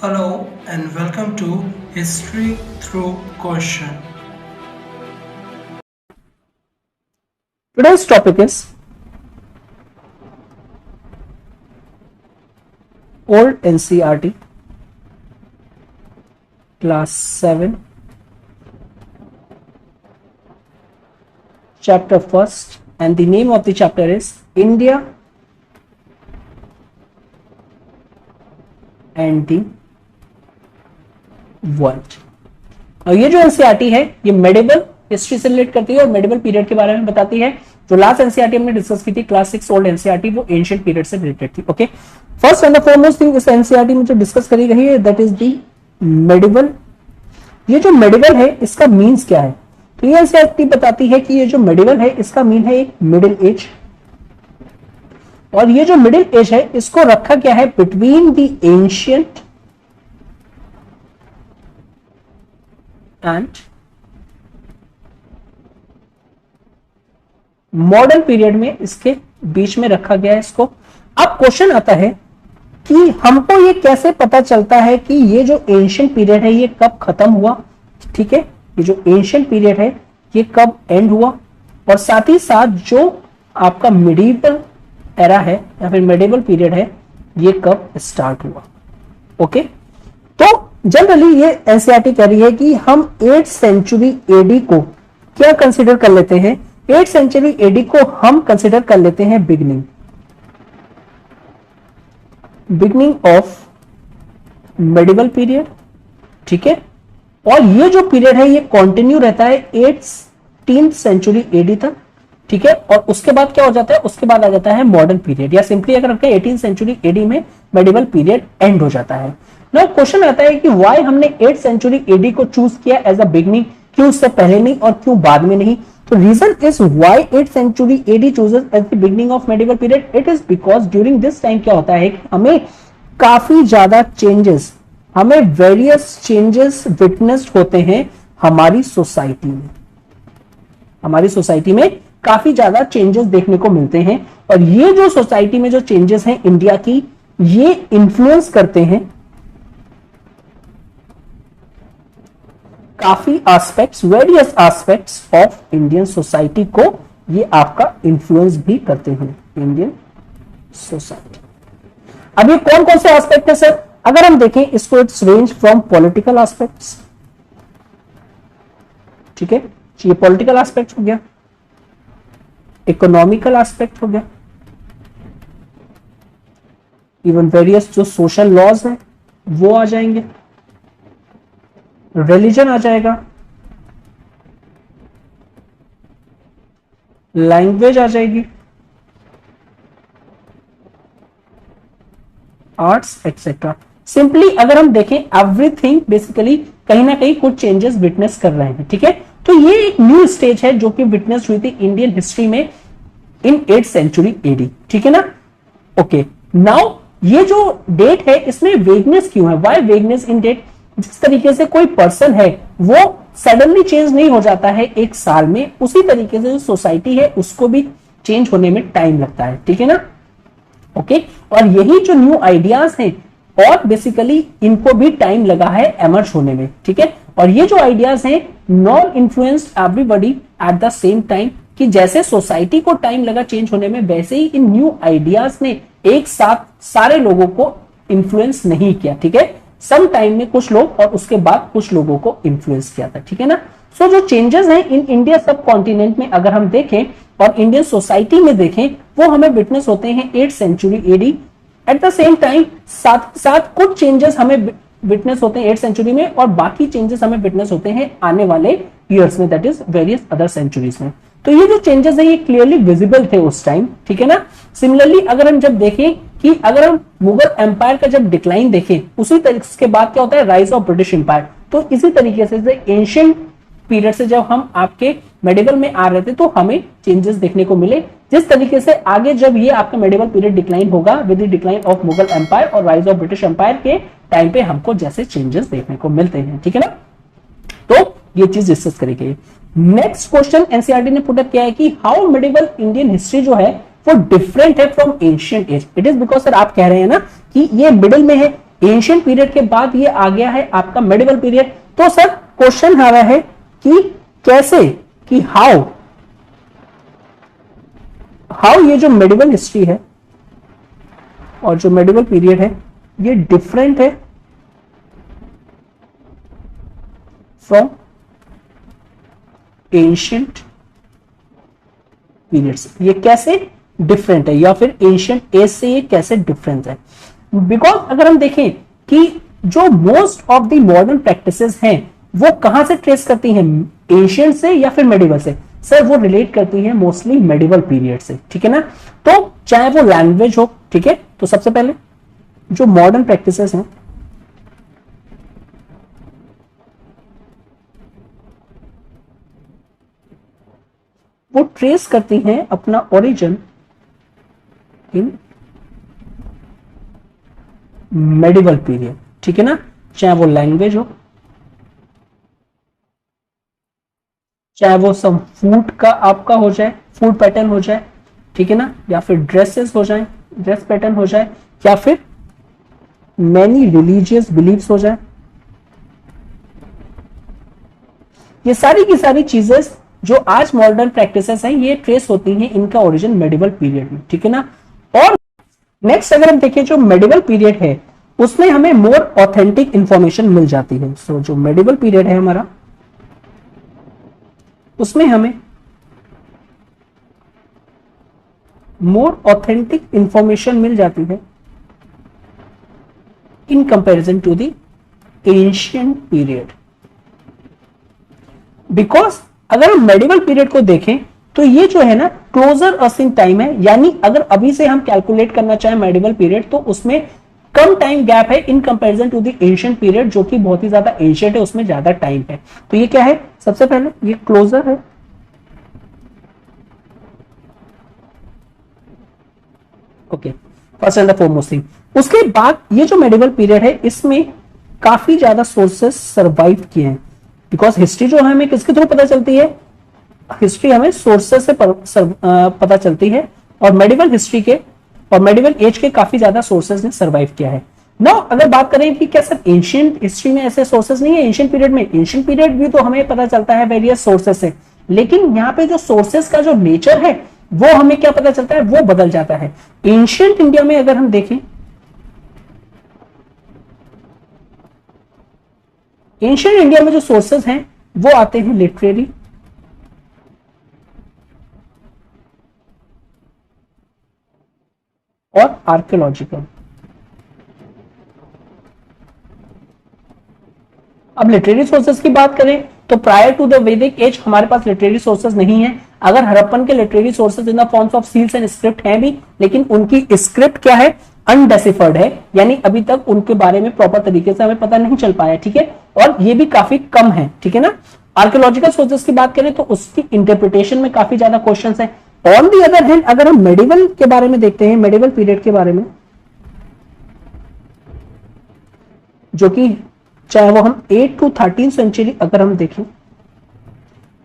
Hello and welcome to History Through Question. Today's topic is Old NCERT, Class 7, Chapter 1st, and the name of the chapter is India and the World. और ये जो NCERT है ये medieval history से relate करती है और medieval period के बारे में बताती है। जो लास्ट एनसीईआरटी हमने डिस्कस की थी क्लास 6 ओल्ड एनसीईआरटी, वो एंशिएंट पीरियड से रिलेटेड थी। Okay, first and the foremost thing इस एनसीईआरटी में जो डिस्कस करी गई है दैट इज दी मेडिवल। ये जो मेडिवल है इसका मीन्स क्या है? तो ये एनसीईआरटी बताती है कि ये जो मेडिवल है इसका मीन है एक मिडिल एज, और ये जो मिडिल एज है इसको रखा गया है between the ancient and modern period में, इसके बीच में रखा गया है इसको। अब क्वेश्चन आता है कि हमको ये कैसे पता चलता है कि ये जो एंशिएंट पीरियड है ये कब खत्म हुआ? ठीक है, ये जो एंशिएंट पीरियड है ये कब एंड हुआ, और साथ ही साथ जो आपका मिडिवल एरा है या फिर मेडिवल पीरियड है ये कब स्टार्ट हुआ। ओके, तो जनरली ये एनसीईआरटी कह रही है कि हम 8th सेंचुरी एडी को क्या कंसीडर कर लेते हैं? 8th सेंचुरी एडी को हम कंसीडर कर लेते हैं बिगनिंग ऑफ मेडिवल पीरियड। ठीक है, और ये जो पीरियड है ये कंटिन्यू रहता है 18th सेंचुरी एडी तक। ठीक है, और उसके बाद क्या हो जाता है? उसके बाद आ जाता है मॉडर्न पीरियड, या सिंपली अगर रखें 18th सेंचुरी एडी में मेडिवल पीरियड एंड हो जाता है। नाउ क्वेश्चन आता है कि व्हाई हमने 8th सेंचुरी एडी को चूज किया एज अ बिगनिंग, क्यों उससे पहले नहीं और क्यों बाद में नहीं? तो reason is why 8th century AD chooses as the beginning of medieval period, it is because during this time क्या होता है कि हमें काफी ज्यादा चेंजेस, हमें वेरियस चेंजेस विटनेस्ड होते हैं हमारी सोसाइटी में। हमारी सोसाइटी में काफी ज्यादा चेंजेस देखने को मिलते हैं, और ये जो सोसाइटी में जो चेंजेस हैं इंडिया की, ये इन्फ्लुएंस करते हैं काफी aspects, various aspects of Indian society को ये आपका इन्फ्लुएंस भी करते हैं इंडियन सोसाइटी। अब ये कौन कौन से एस्पेक्ट है सर? अगर हम देखें इसको, it's range from political aspects. ठीक है, ये पॉलिटिकल एस्पेक्ट हो गया, इकोनॉमिकल एस्पेक्ट हो गया, इवन वेरियस जो सोशल लॉज हैं वो आ जाएंगे, रिलीजन आ जाएगा, लैंग्वेज आ जाएगी, आर्ट्स एक्सेट्रा। सिंपली अगर हम देखें एवरीथिंग बेसिकली कहीं ना कहीं कुछ चेंजेस विटनेस कर रहे हैं। ठीक है, तो ये एक न्यू स्टेज है जो कि विटनेस हुई थी इंडियन हिस्ट्री में इन 8th सेंचुरी एडी। ठीक है ना? ओके, नाउ ये जो डेट है इसमें वेगनेस क्यों है? Why vagueness in date? जिस तरीके से कोई पर्सन है वो सडनली चेंज नहीं हो जाता है एक साल में, उसी तरीके से जो सोसाइटी है उसको भी चेंज होने में टाइम लगता है। ठीक है ना? ओके, और यही जो न्यू आइडियाज हैं और बेसिकली इनको भी टाइम लगा है एमर्ज होने में। ठीक है, और ये जो आइडियाज हैं non influenced everybody eight the same time, कि जैसे सोसाइटी को टाइम लगा चेंज होने में वैसे ही इन न्यू आइडियाज ने एक साथ सारे लोगों को इन्फ्लुएंस नहीं किया। ठीक है, सम टाइम में कुछ लोग और उसके बाद कुछ लोगों को इन्फ्लुएंस किया था। ठीक है ना? सो जो चेंजेस हैं इन इंडिया सब कॉन्टिनेंट में अगर हम देखें और इंडियन सोसाइटी में देखें, वो हमें विटनेस होते हैं 8th century AD. At the same time साथ साथ कुछ चेंजेस हमें विटनेस होते हैं 8th सेंचुरी में, और बाकी चेंजेस हमें विटनेस होते हैं आने वाले ईयर्स में, that is various other centuries में। तो ये जो चेंजेस है ये क्लियरली विजिबल थे उस टाइम। ठीक है ना? सिमिलरली अगर हम जब देखें कि अगर हम मुगल एम्पायर का जब डिक्लाइन देखें, उसी तरीके के बाद क्या होता है? Rise of British Empire. तो इसी तरीके से एंशिएंट पीरियड से जब हम आपके मेडिवल में आ रहे थे तो हमें चेंजेस देखने को मिले। जिस तरीके से आगे जब ये आपका मेडिवल पीरियड डिक्लाइन होगा with the decline of Mughal empire और राइज ऑफ ब्रिटिश एम्पायर के टाइम पे हमको जैसे चेंजेस देखने को मिलते हैं। ठीक है ना? तो ये चीज डिस्कस करेंगे। नेक्स्ट क्वेश्चन एनसीईआरटी ने पुट अप किया है कि हाउ मेडिवल इंडियन हिस्ट्री जो है वो डिफरेंट है from ancient age. It is because sir आप कह रहे हैं ना कि ये मिडिल में है, एंशियंट पीरियड के बाद ये आ गया है आपका मेडिवल पीरियड। तो सर क्वेश्चन आ रहा है कि कैसे, कि हाउ ये जो मेडिवल हिस्ट्री है और जो मेडिवल पीरियड है ये डिफरेंट है फ्रॉम एंशियंट पीरियड से। ये कैसे डिफरेंट है, या फिर एंशियंट एज से ये कैसे डिफरेंट है? बिकॉज अगर हम देखें कि जो most of the modern practices हैं वो कहां से ट्रेस करती हैं, एंशियंट से या फिर मेडिवल से? सर वो रिलेट करती हैं मोस्टली मेडिवल पीरियड से, ठीक है ना। तो चाहे वो लैंग्वेज हो, ठीक है, तो सबसे पहले जो मॉडर्न प्रैक्टिसेस हैं वो ट्रेस करती हैं अपना ओरिजिन इन मेडिवल पीरियड, ठीक है ना। चाहे वो लैंग्वेज हो, चाहे वो सम फूड का आपका हो जाए, फूड पैटर्न हो जाए, ठीक है ना, या फिर ड्रेसेस हो जाए, ड्रेस पैटर्न हो जाए, या फिर मैनी रिलीजियस बिलीव्स हो जाए, ये सारी की सारी चीजें जो आज मॉडर्न प्रैक्टिसेस हैं ये ट्रेस होती हैं इनका ओरिजिन मेडिवल पीरियड में, ठीक है ना। और नेक्स्ट अगर हम देखें जो मेडिवल पीरियड है उसमें हमें मोर ऑथेंटिक इंफॉर्मेशन मिल जाती है। सो जो मेडिवल पीरियड है हमारा उसमें हमें मोर ऑथेंटिक इंफॉर्मेशन मिल जाती है in comparison to the ancient period. Because अगर हम मेडिवल पीरियड को देखें तो ये जो है ना क्लोजर अस इन टाइम है, यानी अगर अभी से हम कैलकुलेट करना चाहें मेडिवल पीरियड तो उसमें कम टाइम गैप है in comparison to the ancient period जो कि बहुत ही ज्यादा एंशियंट है, उसमें ज्यादा टाइम है। तो ये क्या है, सबसे पहले ये क्लोजर है, okay, first and the foremost thing. उसके बाद ये जो मेडिवल पीरियड है इसमें काफी ज्यादा सोर्सेस सर्वाइव किए हैं। बिकॉज हिस्ट्री जो है हमें किसके थ्रू पता चलती है, हिस्ट्री हमें सोर्सेस से पता चलती है, और मेडिवल हिस्ट्री के और मेडिवल एज के काफी ज्यादा सोर्सेस ने सर्वाइव किया है। नाउ अगर बात करें कि क्या सर एंशियंट हिस्ट्री में ऐसे सोर्सेस नहीं है, एंशियंट पीरियड में, एंशियंट पीरियड भी तो हमें पता चलता है वेरियस सोर्सेस से, लेकिन यहाँ पे जो सोर्सेस का जो नेचर है वो हमें क्या पता चलता है, वो बदल जाता है। एंशियंट इंडिया में अगर हम देखें, एंशियंट इंडिया में जो सोर्सेस हैं वो आते हैं लिटरेरी, और आर्कियोलॉजिकल। अब लिटरेरी सोर्सेस की बात करें तो prior to the Vedic age हमारे पास लिटरेरी सोर्सेस नहीं है। अगर हड़प्पन के literary sources in the forms of seals and script हैं भी, लेकिन उनकी स्क्रिप्ट क्या है, अनडेसिफर्ड है, यानी अभी तक उनके बारे में प्रॉपर तरीके से हमें पता नहीं चल पाया, ठीक है, और ये भी काफी कम है, ठीक है ना। आर्कियोलॉजिकल सोर्सेस की बात करें तो उसकी इंटरप्रिटेशन में काफी ज्यादा क्वेश्चंस हैं। ऑन दी अदर हैंड अगर हम मेडिवल के बारे में देखते हैं, मेडिवल पीरियड के बारे में, जो कि चाहे वो हम 8 to 13 सेंचुरी अगर हम देखें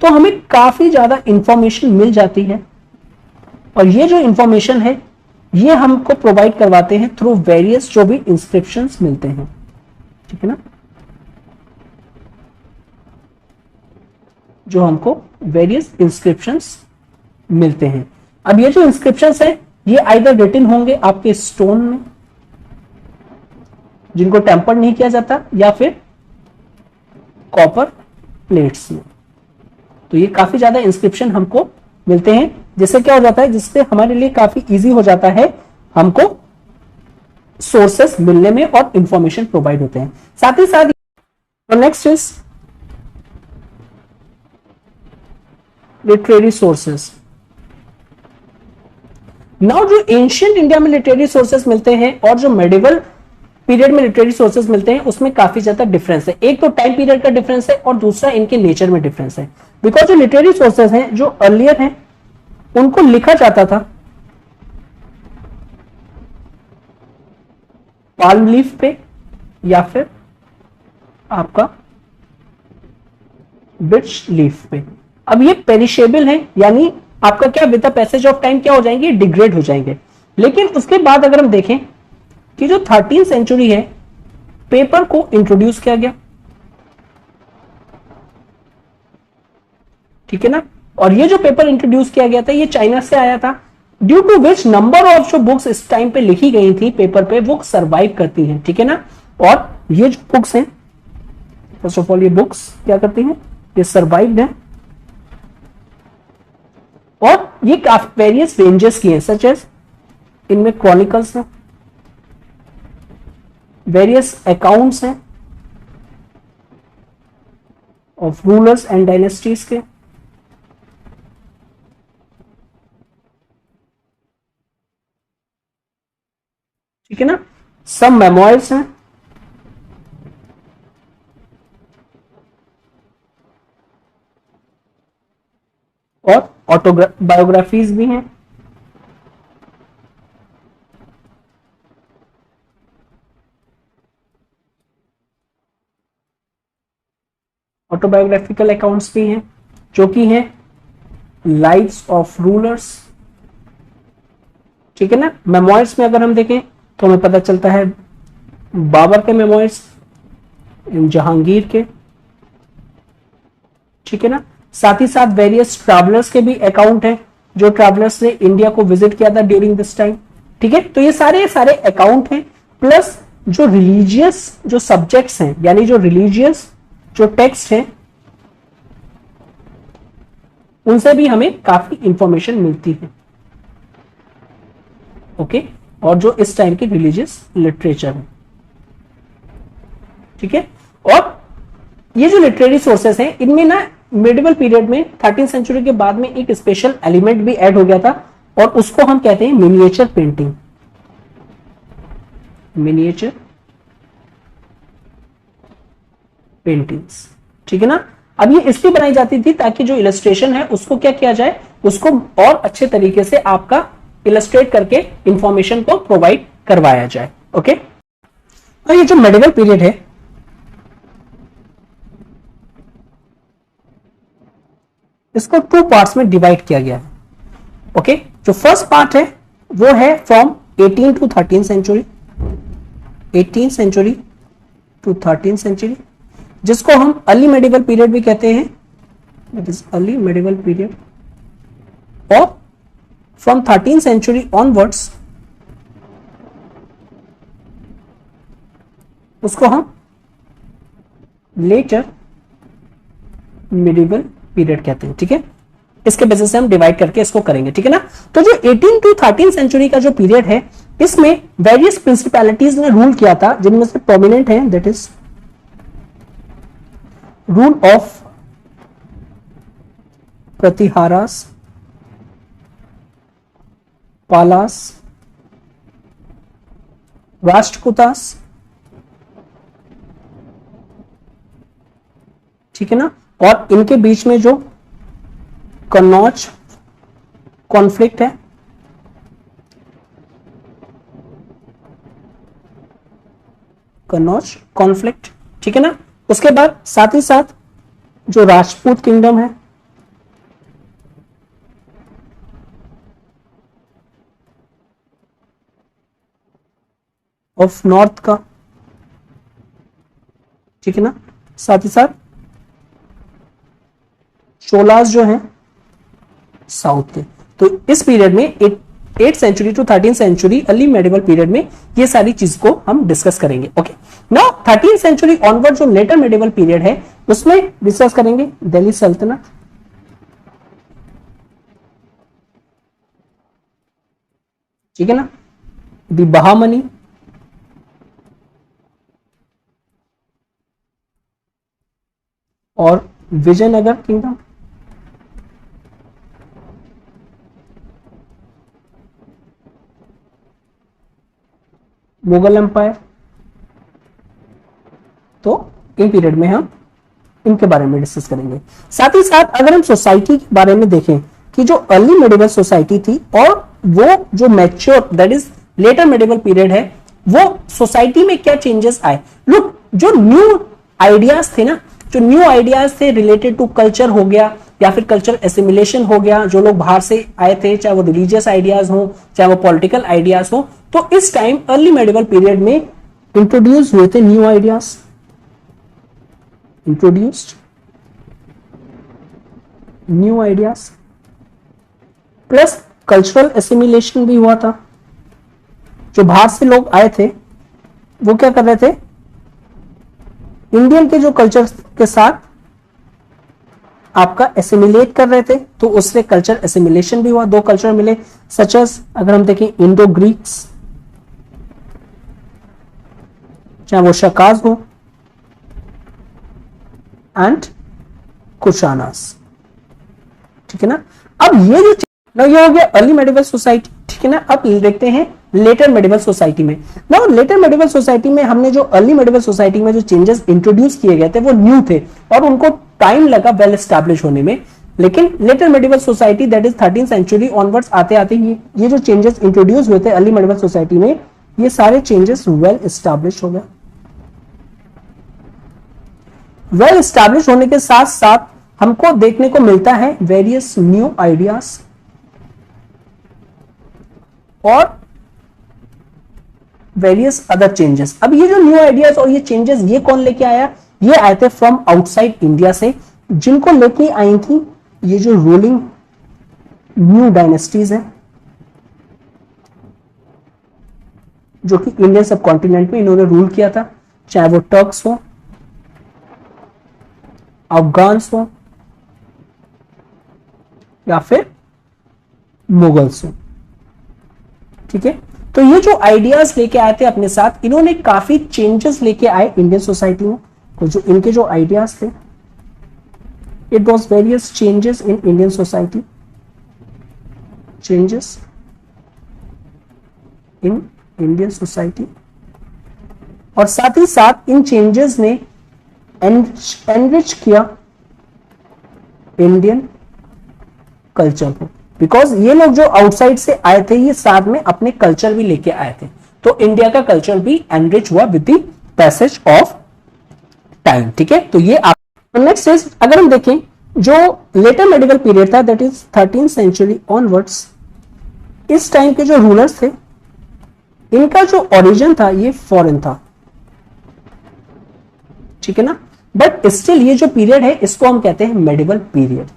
तो हमें काफी ज्यादा इंफॉर्मेशन मिल जाती है, और ये जो इंफॉर्मेशन है ये हमको प्रोवाइड करवाते हैं थ्रू वेरियस जो भी इंस्क्रिप्शंस मिलते हैं, ठीक है ना, जो हमको वेरियस इंस्क्रिप्शंस मिलते हैं। अब ये जो इंस्क्रिप्शंस है ये आइदर रिटन होंगे आपके स्टोन में जिनको टेम्पर नहीं किया जाता, या फिर कॉपर प्लेट्स में। तो ये काफी ज्यादा इंस्क्रिप्शन हमको मिलते हैं, जिससे क्या हो जाता है, जिससे हमारे लिए काफी इजी हो जाता है हमको सोर्सेस मिलने में और इंफॉर्मेशन प्रोवाइड होते हैं। साथ ही साथ next is literary sources. Now जो एंशियंट इंडिया में लिटरेरी सोर्सेस मिलते हैं और जो मेडिवल पीरियड में लिटरेरी सोर्सेस मिलते हैं उसमें काफी ज्यादा डिफरेंस है। एक तो टाइम पीरियड का डिफरेंस है और दूसरा इनके नेचर में डिफरेंस है। बिकॉज जो लिटरेरी सोर्सेस हैं जो अर्लियर हैं उनको लिखा जाता था पाल्म लीफ पे या फिर आपका बिर्च लीफ पे। अब ये पेरिशेबल है, यानी आपका क्या with the passage of time क्या हो जाएंगे, डिग्रेड हो जाएंगे। लेकिन उसके बाद अगर हम देखें कि जो 13th सेंचुरी है पेपर को इंट्रोड्यूस किया गया, ठीक है ना। और ये जो पेपर इंट्रोड्यूस किया गया था ये चाइना से आया था, due to which number of जो बुक्स इस टाइम पे लिखी गई थी पेपर पे वो सर्वाइव करती हैं, ठीक है ना। और ये जो बुक्स हैं, फर्स्ट ऑफ ऑल ये बुक्स क्या करती हैं, ये सर्वाइव्ड हैं और ये काफी वेरियस रेंजेस की हैं, सच एज इनमें क्रॉनिकल्स हैं, वेरियस अकाउंट्स हैं ऑफ रूलर्स एंड डायनेस्टीज के, ठीक है ना। सम मेमोइर्स हैं और ऑटोबायोग्राफीज भी हैं। ऑटोबायोग्राफिकल अकाउंट्स भी हैं जो कि हैं लाइव्स ऑफ रूलर्स, ठीक है ना। मेमोइर्स में अगर हम देखें तो हमें पता चलता है बाबर के मेमोइर्स, जहांगीर के, ठीक है ना। साथ ही साथ वेरियस ट्रैवलर्स के भी अकाउंट हैं जो ट्रैवलर्स ने इंडिया को विजिट किया था ड्यूरिंग दिस टाइम, ठीक है। तो ये सारे सारे अकाउंट हैं, प्लस जो रिलीजियस जो सब्जेक्ट्स हैं यानी जो रिलीजियस जो टेक्स्ट हैं उनसे भी हमें काफी इंफॉर्मेशन मिलती है, ओके। और जो इस टाइम की रिलीजियस लिटरेचर है, ठीक है। और ये जो लिटरेरी सोर्सेस हैं इनमें ना मिडिवल पीरियड में 13th सेंचुरी के बाद में एक स्पेशल एलिमेंट भी ऐड हो गया था और उसको हम कहते हैं मिनिएचर पेंटिंग, मिनिएचर पेंटिंग्स, ठीक है ना। अब ये इसलिए बनाई जाती थी ताकि जो इलस्ट्रेशन है उसको क्या किया जाए, उसको और अच्छे तरीके से आपका इलस्ट्रेट करके इंफॉर्मेशन को प्रोवाइड करवाया जाए, ओके। और ये जो मेडिवल पीरियड है इसको 2 पार्ट्स में डिवाइड किया गया है, ओके। जो फर्स्ट पार्ट है वो है from 18 to 13 century, 18 century to 13 century, जिसको हम अर्ली मेडिवल पीरियड भी कहते हैं, that is early medieval period. और फ्रॉम 13th सेंचुरी ऑनवर्ड्स उसको हम लेटर मिडिवल पीरियड कहते हैं, ठीक है। इसके बेसिस से हम डिवाइड करके इसको करेंगे, ठीक है ना। तो जो 18 टू 13 सेंचुरी का जो पीरियड है इसमें वेरियस प्रिंसिपैलिटीज ने रूल किया था, जिनमें से प्रोमिनेंट है that is rule of Pratiharas, Palas, Rashtrakutas, ठीक है ना। और इनके बीच में जो कन्नौज कॉन्फ्लिक्ट है, कन्नौज कॉन्फ्लिक्ट, ठीक है ना। उसके बाद साथ ही साथ जो राजपूत किंगडम है, ऑफ नॉर्थ का, ठीक है ना। साथ ही साथ चोलास जो हैं साउथ के। तो इस पीरियड में 8th century to 13th century early medieval period में ये सारी चीज को हम डिस्कस करेंगे, okay. Now 13th century onward जो लेटर मेडिवल पीरियड है उसमें डिस्कस करेंगे दिल्ली सल्तनत, ठीक है ना, दी बहामनी, और विजयनगर किंगडम, मुगल एम्पायर। तो इन पीरियड में हम इनके बारे में डिस्कस करेंगे। साथ ही साथ अगर हम सोसाइटी के बारे में देखें कि जो अर्ली मेडिवल सोसाइटी थी और वो जो mature that is later medieval period है, वो सोसाइटी में क्या चेंजेस आए। लुक, जो न्यू आइडियाज थे ना, जो न्यू आइडियाज थे रिलेटेड टू कल्चर हो गया या फिर कल्चर एसिमिलेशन हो गया, जो लोग बाहर से आए थे, चाहे वो रिलीजियस आइडियाज हो चाहे वो पॉलिटिकल आइडियाज हो, तो इस टाइम अर्ली मेडिवल पीरियड में इंट्रोड्यूस हुए थे new ideas, introduced new ideas, plus cultural assimilation भी हुआ था। जो बाहर से लोग आए थे वो क्या कर रहे थे, इंडियन के जो कल्चर के साथ आपका एसिमिलेट कर रहे थे, तो उससे कल्चर एसिमिलेशन भी हुआ। दो कल्चर मिले, सच एज अगर हम देखें इंडो ग्रीक्स, चाहे वो शकाज हो, एंड कुशानास, ठीक है ना। अब ये हो गया अर्ली मेडिवल सोसाइटी, ठीक है ना। अब देखते हैं लेटर मेडिवल सोसाइटी में। नाउ लेटर मेडिवल सोसाइटी में हमने जो अर्ली मेडिवल सोसाइटी में जो चेंजेस इंट्रोड्यूस किए गए थे वो न्यू थे और उनको टाइम लगा वेल एस्टैब्लिश होने में। लेकिन later medieval society that is 13th century onwards आते आते ये जो चेंजेस इंट्रोड्यूस हुए थे अर्ली मेडिवल सोसाइटी में, ये सारे चेंजेस वेल एस्टैब्लिश हो गए। वेल एस्टैब्लिश होने के साथ साथ हमको देखने को मिलता है वेरियस न्यू आइडियाज और वेरियस अदर चेंजेस। अब ये जो न्यू आइडियाज और ये चेंजेस ये कौन लेके आया, ये आए थे फ्रॉम आउटसाइड इंडिया से, जिनको लेके आई थी ये जो रूलिंग न्यू डायनेस्टीज है जो कि इंडियन सब कॉन्टिनेंट में इन्होंने रूल किया था, चाहे वो टर्क्स हो, अफगान्स हो या फिर मुगल्स हो, ठीक है। तो ये जो आइडियाज लेके आए थे अपने साथ, इन्होंने काफी चेंजेस लेके आए इंडियन सोसाइटी में। तो जो इनके जो आइडियाज थे, it was various changes in Indian society, changes in Indian society, और साथ ही साथ इन चेंजेस ने एनरिच किया इंडियन कल्चर को, बिकॉज ये लोग जो आउटसाइड से आए थे ये साथ में अपने कल्चर भी लेके आए थे, तो इंडिया का कल्चर भी एनरिच हुआ with the passage of time, ठीक है। तो ये आप नेक्स्ट इज, अगर हम देखें जो लेटर मेडिवल पीरियड था that is 13th century onwards, इस टाइम के जो रूलर्स थे इनका जो ओरिजिन था ये फॉरेन था, ठीक है ना। बट स्टिल ये जो पीरियड है इसको हम कहते हैं मेडिवल पीरियड।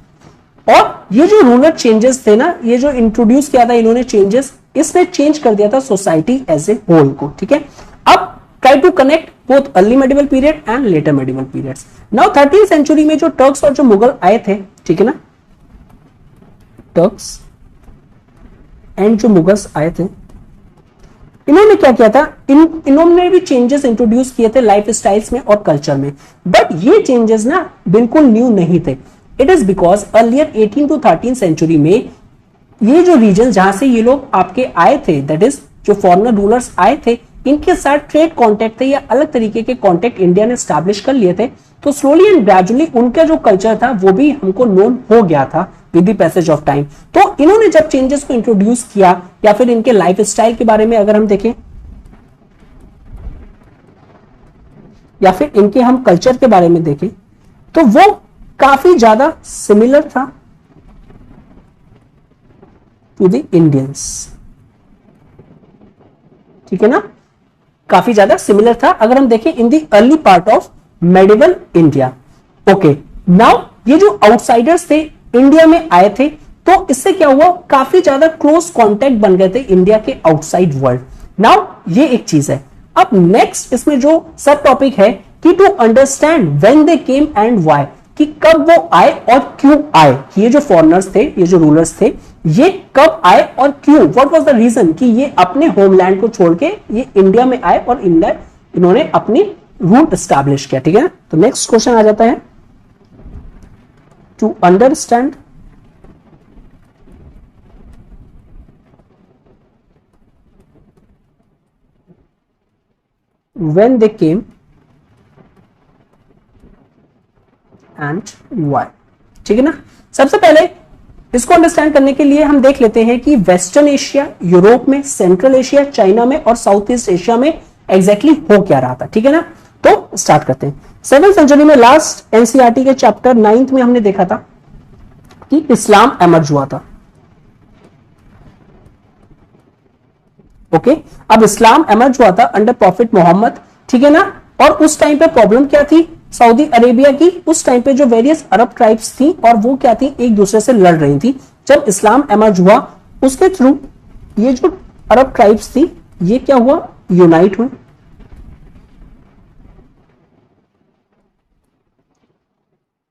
और ये जो रूलर चेंजेस थे ना, ये जो इंट्रोड्यूस किया था इन्होंने चेंजेस, इसने चेंज कर दिया था सोसाइटी एज ए होल को, ठीक है। अब try to connect both early medieval period and later medieval periods. Now 13th century में जो टर्क्स और जो मुगल आए थे, ठीक है ना, टर्क्स एंड जो मुगल्स आए थे, इन्होंने क्या किया था, इन्होंने भी चेंजेस इंट्रोड्यूस किए थे लाइफ स्टाइल्स में और कल्चर में, बट ये चेंजेस ना बिल्कुल न्यू नहीं थे। It is because earlier 18 to 13th century में ये जो रीजन जहां से ये लोग आपके आए थे, दैट इज जो फॉरेनर रूलर्स आए थे, इनके साथ ट्रेड कॉन्टेक्ट थे या अलग तरीके के कॉन्टेक्ट इंडिया ने स्टैब्लिश कर लिए थे। तो स्लोली एंड ग्रेजुअली उनका जो कल्चर था वो भी हमको नोन हो गया था with the passage of time. तो इन्होंने जब चेंजेस को इंट्रोड्यूस किया या फिर इनके लाइफ स्टाइल के बारे में अगर हम देखें या फिर इनके हम कल्चर के बारे में देखें, तो वो काफी ज्यादा सिमिलर था टू द इंडियंस, ठीक है ना, काफी ज्यादा सिमिलर था अगर हम देखें in the early part of medieval India. Okay, now ये जो आउटसाइडर्स थे इंडिया में आए थे, तो इससे क्या हुआ, काफी ज्यादा क्लोज कांटेक्ट बन गए थे इंडिया के आउटसाइड वर्ल्ड। नाउ ये एक चीज है। अब नेक्स्ट इसमें जो सब टॉपिक है कि to understand when they came and why, कि कब वो आए और क्यों आए, ये जो फॉरेनर्स थे, ये जो रूलर्स थे, ये कब आए और क्यों, व्हाट वाज द रीजन कि ये अपने होमलैंड को छोड़ के ये इंडिया में आए और इंडिया इन्होंने अपनी रूल एस्टैब्लिश किया, ठीक है। तो नेक्स्ट क्वेश्चन आ जाता है, to understand when they came and why, ठीक है ना। सबसे पहले इसको अंडरस्टैंड करने के लिए हम देख लेते हैं कि वेस्टर्न एशिया, यूरोप में, सेंट्रल एशिया, चाइना में और साउथ ईस्ट एशिया में एग्जैक्टली हो क्या रहा था, ठीक है ना। तो स्टार्ट करते हैं। 7th सेंचुरी में लास्ट एनसीईआरटी के चैप्टर 9th में हमने देखा था कि इस्लाम एमर्ज हुआ था। ओके। अब इस्लाम एमर्ज हुआ था अंडर प्रॉफिट मोहम्मद, ठीक है ना। और उस टाइम पे प्रॉब्लम क्या थी सऊदी अरेबिया की, उस टाइम पे जो वेरियस अरब ट्राइब्स थी और वो क्या थी, एक दूसरे से लड़ रही थी। जब इस्लाम एमर्ज हुआ उसके थ्रू ये जो अरब ट्राइब्स थी ये क्या हुआ, यूनाइट हुई।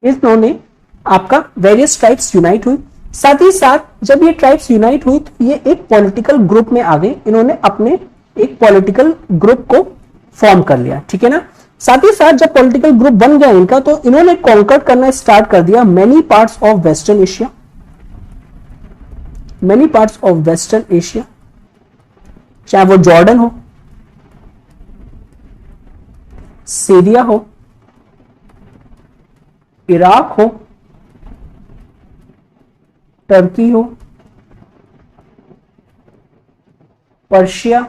इन्होंने आपका वेरियस ट्राइब्स यूनाइट हुई। साथ ही साथ जब ये ट्राइब्स यूनाइट हुई तो ये एक पॉलिटिकल ग्रुप में आ गए, इन्होंने अपने एक पॉलिटिकल ग्रुप को फॉर्म कर लिया, ठीक है ना। साथ ही साथ जब पॉलिटिकल ग्रुप बन गया इनका तो इन्होंने कॉन्कर करना स्टार्ट कर दिया many parts of western Asia, many parts of western Asia, चाहे वो जॉर्डन हो, सीरिया हो, इराक हो, टर्की हो, पर्शिया,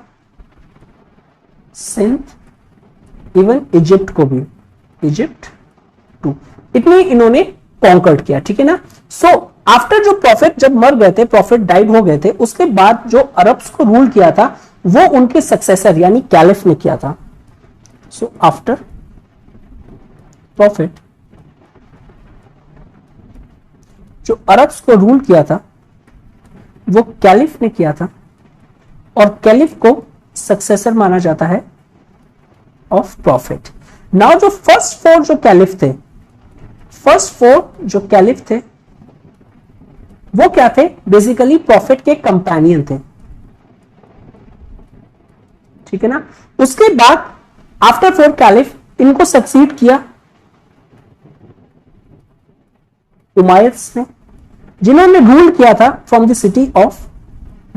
सिंध, इवन इजिप्ट को भी, इजिप्ट टू, इतने इन्होंने कॉन्कर्ड किया, ठीक है ना। सो आफ्टर जो प्रॉफिट जब मर गए थे, प्रॉफिट डाइड हो गए थे, उसके बाद जो अरब्स को रूल किया था वो उनके सक्सेसर यानी कैलिफ ने किया था। सो आफ्टर प्रॉफिट जो अरब्स को रूल किया था वो कैलिफ ने किया था और कैलिफ को सक्सेसर माना जाता है ऑफ प्रॉफिट। नाउ जो फर्स्ट फोर जो कैलिफ थे, फर्स्ट फोर जो कैलिफ थे वो क्या थे, बेसिकली प्रॉफिट के कंपेनियन थे, ठीक है ना। उसके बाद आफ्टर फोर कैलिफ इनको सक्सीड किया उमाय्यद्स ने, जिन्होंने रूल किया था from the city of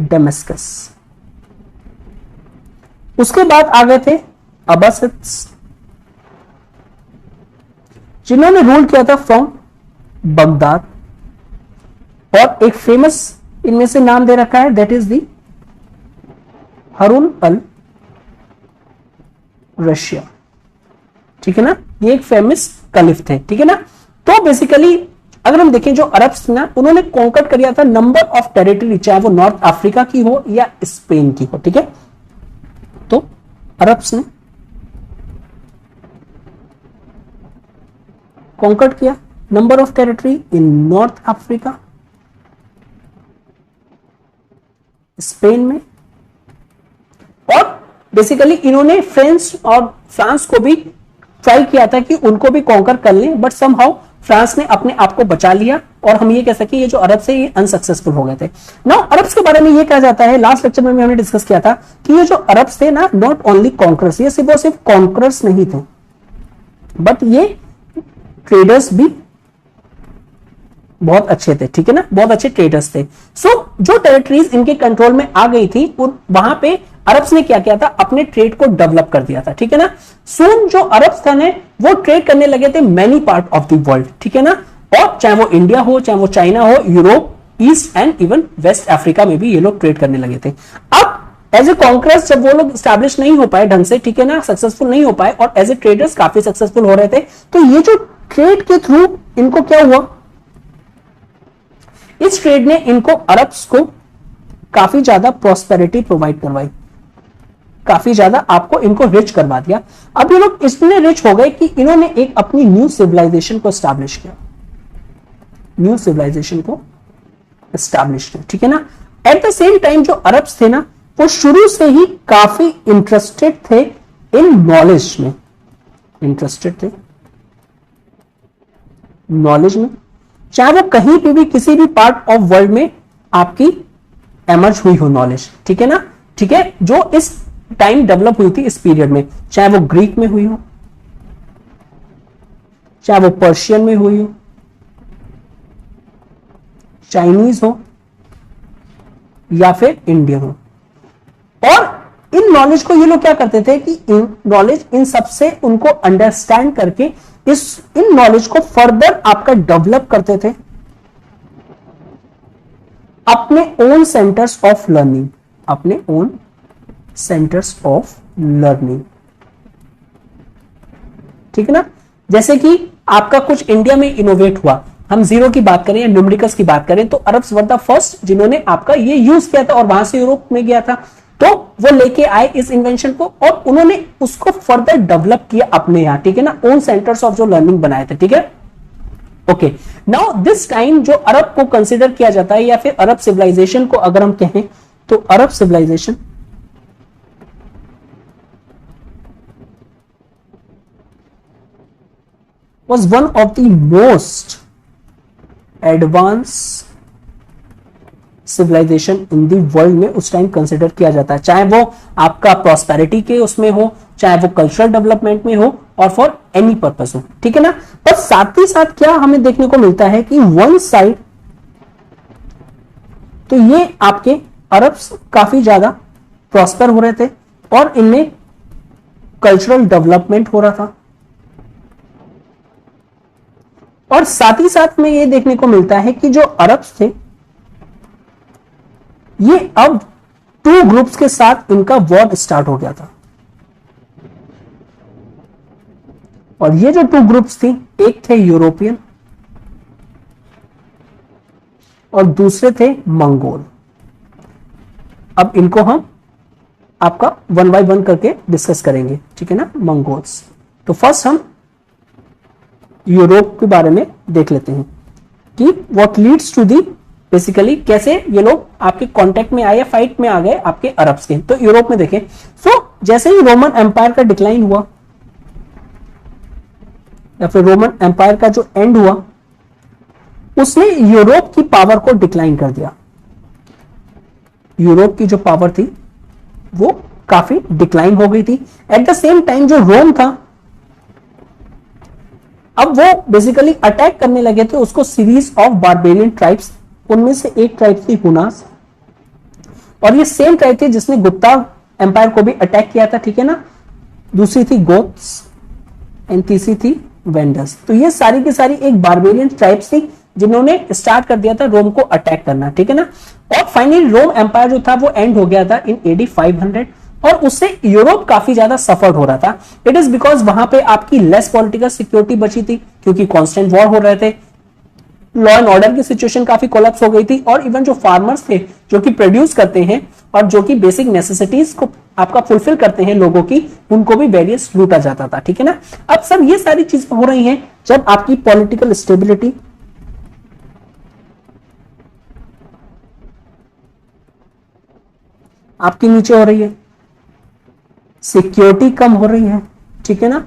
Damascus. उसके बाद आ गए थे अब्बासिड्स, जिन्होंने रूल किया था फ्रॉम बगदाद। और एक फेमस इनमें से नाम दे रखा है, that is the Harun al Rashid, ठीक है ना। ये एक फेमस कलिफ थे, ठीक है ना। तो बेसिकली अगर हम देखें जो अरब्स ना उन्होंने कॉन्कर कर लिया था नंबर ऑफ टेरिटरी, चाहे वो नॉर्थ अफ्रीका की हो या स्पेन की हो, ठीक है। तो अरब्स ने कॉन्कर किया number of territory in north Africa, Spain में। और बेसिकली इन्होंने फ्रांस को भी ट्राई किया था कि उनको भी कॉन्कर कर लें, बट समहाउ फ्रांस ने अपने आप को बचा लिया और हम ये कह सके ये जो अरब से ये अनसक्सेसफुल हो गए थे। नाउ अरब्स के बारे में ये कहा जाता है, लास्ट लेक्चर में हमने डिस्कस किया था कि ये जो अरब्स थे ना, नॉट ओनली कॉन्करर्स, ये सिर्फ कॉन्करर्स नहीं थे बट ये ट्रेडर्स भी बहुत अच्छे थे, ठीक है ना, बहुत अच्छे ट्रेडर्स थे। सो जो टेरिटरीज इनके कंट्रोल में आ गई थी वहां पे अरब्स ने क्या किया था, अपने ट्रेड को डेवलप कर दिया था, ठीक है ना। सून जो अरब्स थे वो ट्रेड करने लगे थे many part of the world, ठीक है ना। और चाहे वो इंडिया हो, चाहे वो चाइना हो, Europe, East and even West Africa में भी ये लोग ट्रेड करने लगे थे। अब एज ए कॉन्करर्स जब वो लोग स्टैब्लिश नहीं हो पाए ढंग से, ठीक है ना, सक्सेसफुल नहीं हो पाए, और एज ए ट्रेडर्स काफी सक्सेसफुल हो रहे थे, तो ये जो ट्रेड के थ्रू इनको क्या हुआ, इस ट्रेड ने इनको अरब्स को काफी ज्यादा प्रॉस्पेरिटी प्रोवाइड करवाई, काफी ज्यादा आपको इनको रिच करवा दिया। अब ये लोग इतने रिच हो गए कि इन्होंने एक अपनी न्यू सिविलाइजेशन को एस्टैब्लिश किया, न्यू सिविलाइजेशन को एस्टैब्लिश किया, ठीक है ना। एट द सेम टाइम जो अरब्स थे ना वो शुरू से ही काफी इंटरेस्टेड थे इन नॉलेज में, इंटरेस्टेड थे नॉलेज में, चाहे वो कहीं पे भी किसी भी पार्ट ऑफ वर्ल्ड में आपकी एमर्ज हुई हो नॉलेज, ठीक है ना, ठीक है, जो इस टाइम डेवलप हुई थी इस पीरियड में, चाहे वो ग्रीक में हुई हो, चाहे वो पर्शियन में हुई हो, चाइनीज हो या फिर इंडियन हो। और इन नॉलेज को ये लोग क्या करते थे कि इन नॉलेज इन सबसे उनको अंडरस्टैंड करके इन नॉलेज को फर्दर आपका डेवलप करते थे अपने ओन सेंटर्स ऑफ लर्निंग, अपने ओन सेंटर्स ऑफ लर्निंग, ठीक है ना। जैसे कि आपका कुछ इंडिया में इनोवेट हुआ, हम जीरो की बात करें या न्यूमेरिकल्स की बात करें तो अरब्स वर द फर्स्ट जिन्होंने आपका ये यूज किया था और वहां से यूरोप में गया था। तो वो लेके आए इस इन्वेंशन को और उन्होंने उसको फर्दर डेवलप किया अपने यहां, ठीक है ना, ओन सेंटर्स ऑफ जो लर्निंग बनाए थे, ठीक है। ओके, नाउ दिस टाइम जो अरब को कंसिडर किया जाता है या फिर अरब सिविलाइजेशन को अगर हम कहें तो Arab civilization was one of the most advanced civilization in the world में उस टाइम कंसिडर किया जाता है, चाहे वो आपका प्रॉस्पेरिटी के उसमें हो, चाहे वो कल्चरल डेवलपमेंट में हो और फॉर एनी पर्पस हो, ठीक है ना। पर साथ ही साथ क्या हमें देखने को मिलता है कि वन साइड तो ये आपके अरब्स काफी ज्यादा प्रॉस्पर हो रहे थे और इनमें कल्चरल डेवलपमेंट हो रहा था, और साथ ही साथ में ये देखने को मिलता है कि जो अरब्स थे ये अब टू ग्रुप्स के साथ इनका वॉर स्टार्ट हो गया था, और ये जो टू ग्रुप्स थी, एक थे यूरोपियन और दूसरे थे मंगोल। अब इनको हम आपका वन बाय वन करके डिस्कस करेंगे, ठीक है ना, मंगोल्स। तो फर्स्ट हम यूरोप के बारे में देख लेते हैं कि what leads to the, basically कैसे ये लोग आपके कांटेक्ट में आए या फाइट में आ गए आपके अरब्स के। तो यूरोप में देखें, सो जैसे ही रोमन एम्पायर का डिक्लाइन हुआ या फिर रोमन एम्पायर का जो एंड हुआ, उसने यूरोप की पावर को डिक्लाइन कर दिया। यूरोप की जो पावर थी वो काफी डिक्लाइन हो गई थी। एट द सेम टाइम जो रोम था, अब वो बेसिकली अटैक करने लगे थे उसको सीरीज ऑफ बारबेरियन ट्राइब्स, उनमें से एक ट्राइब थी हुनास, और ये सेम ट्राइब थी जिसने गुप्ता एम्पायर को भी अटैक किया था, ठीक है ना। दूसरी थी गोथ्स एंड तीसरी थी वेंडर्स। तो ये सारी की सारी एक बारबेरियन ट्राइब्स थी जिन्होंने स्टार्ट कर दिया था रोम को अटैक करना, ठीक है ना। और फाइनली रोम एम्पायर जो था वो एंड हो गया था इन एडी 500, और उससे यूरोप काफी ज्यादा सफर्ड हो रहा था। इट इज बिकॉज वहां पे आपकी लेस पॉलिटिकल सिक्योरिटी बची थी क्योंकि कांस्टेंट वॉर हो रहे थे, लॉ एंड ऑर्डर की सिचुएशन काफी कोलैप्स हो गई थी, और इवन जो फार्मर्स थे जो कि प्रोड्यूस करते हैं और जो कि बेसिक नेसेसिटीज को आपका फुलफिल करते हैं लोगों की, उनको भी वेरियस लूटा जाता था, ठीक है ना। अब सब ये सारी चीजें हो रही हैं जब आपकी पॉलिटिकल स्टेबिलिटी आपकी नीचे हो रही है, सिक्योरिटी कम हो रही है, ठीक है ना,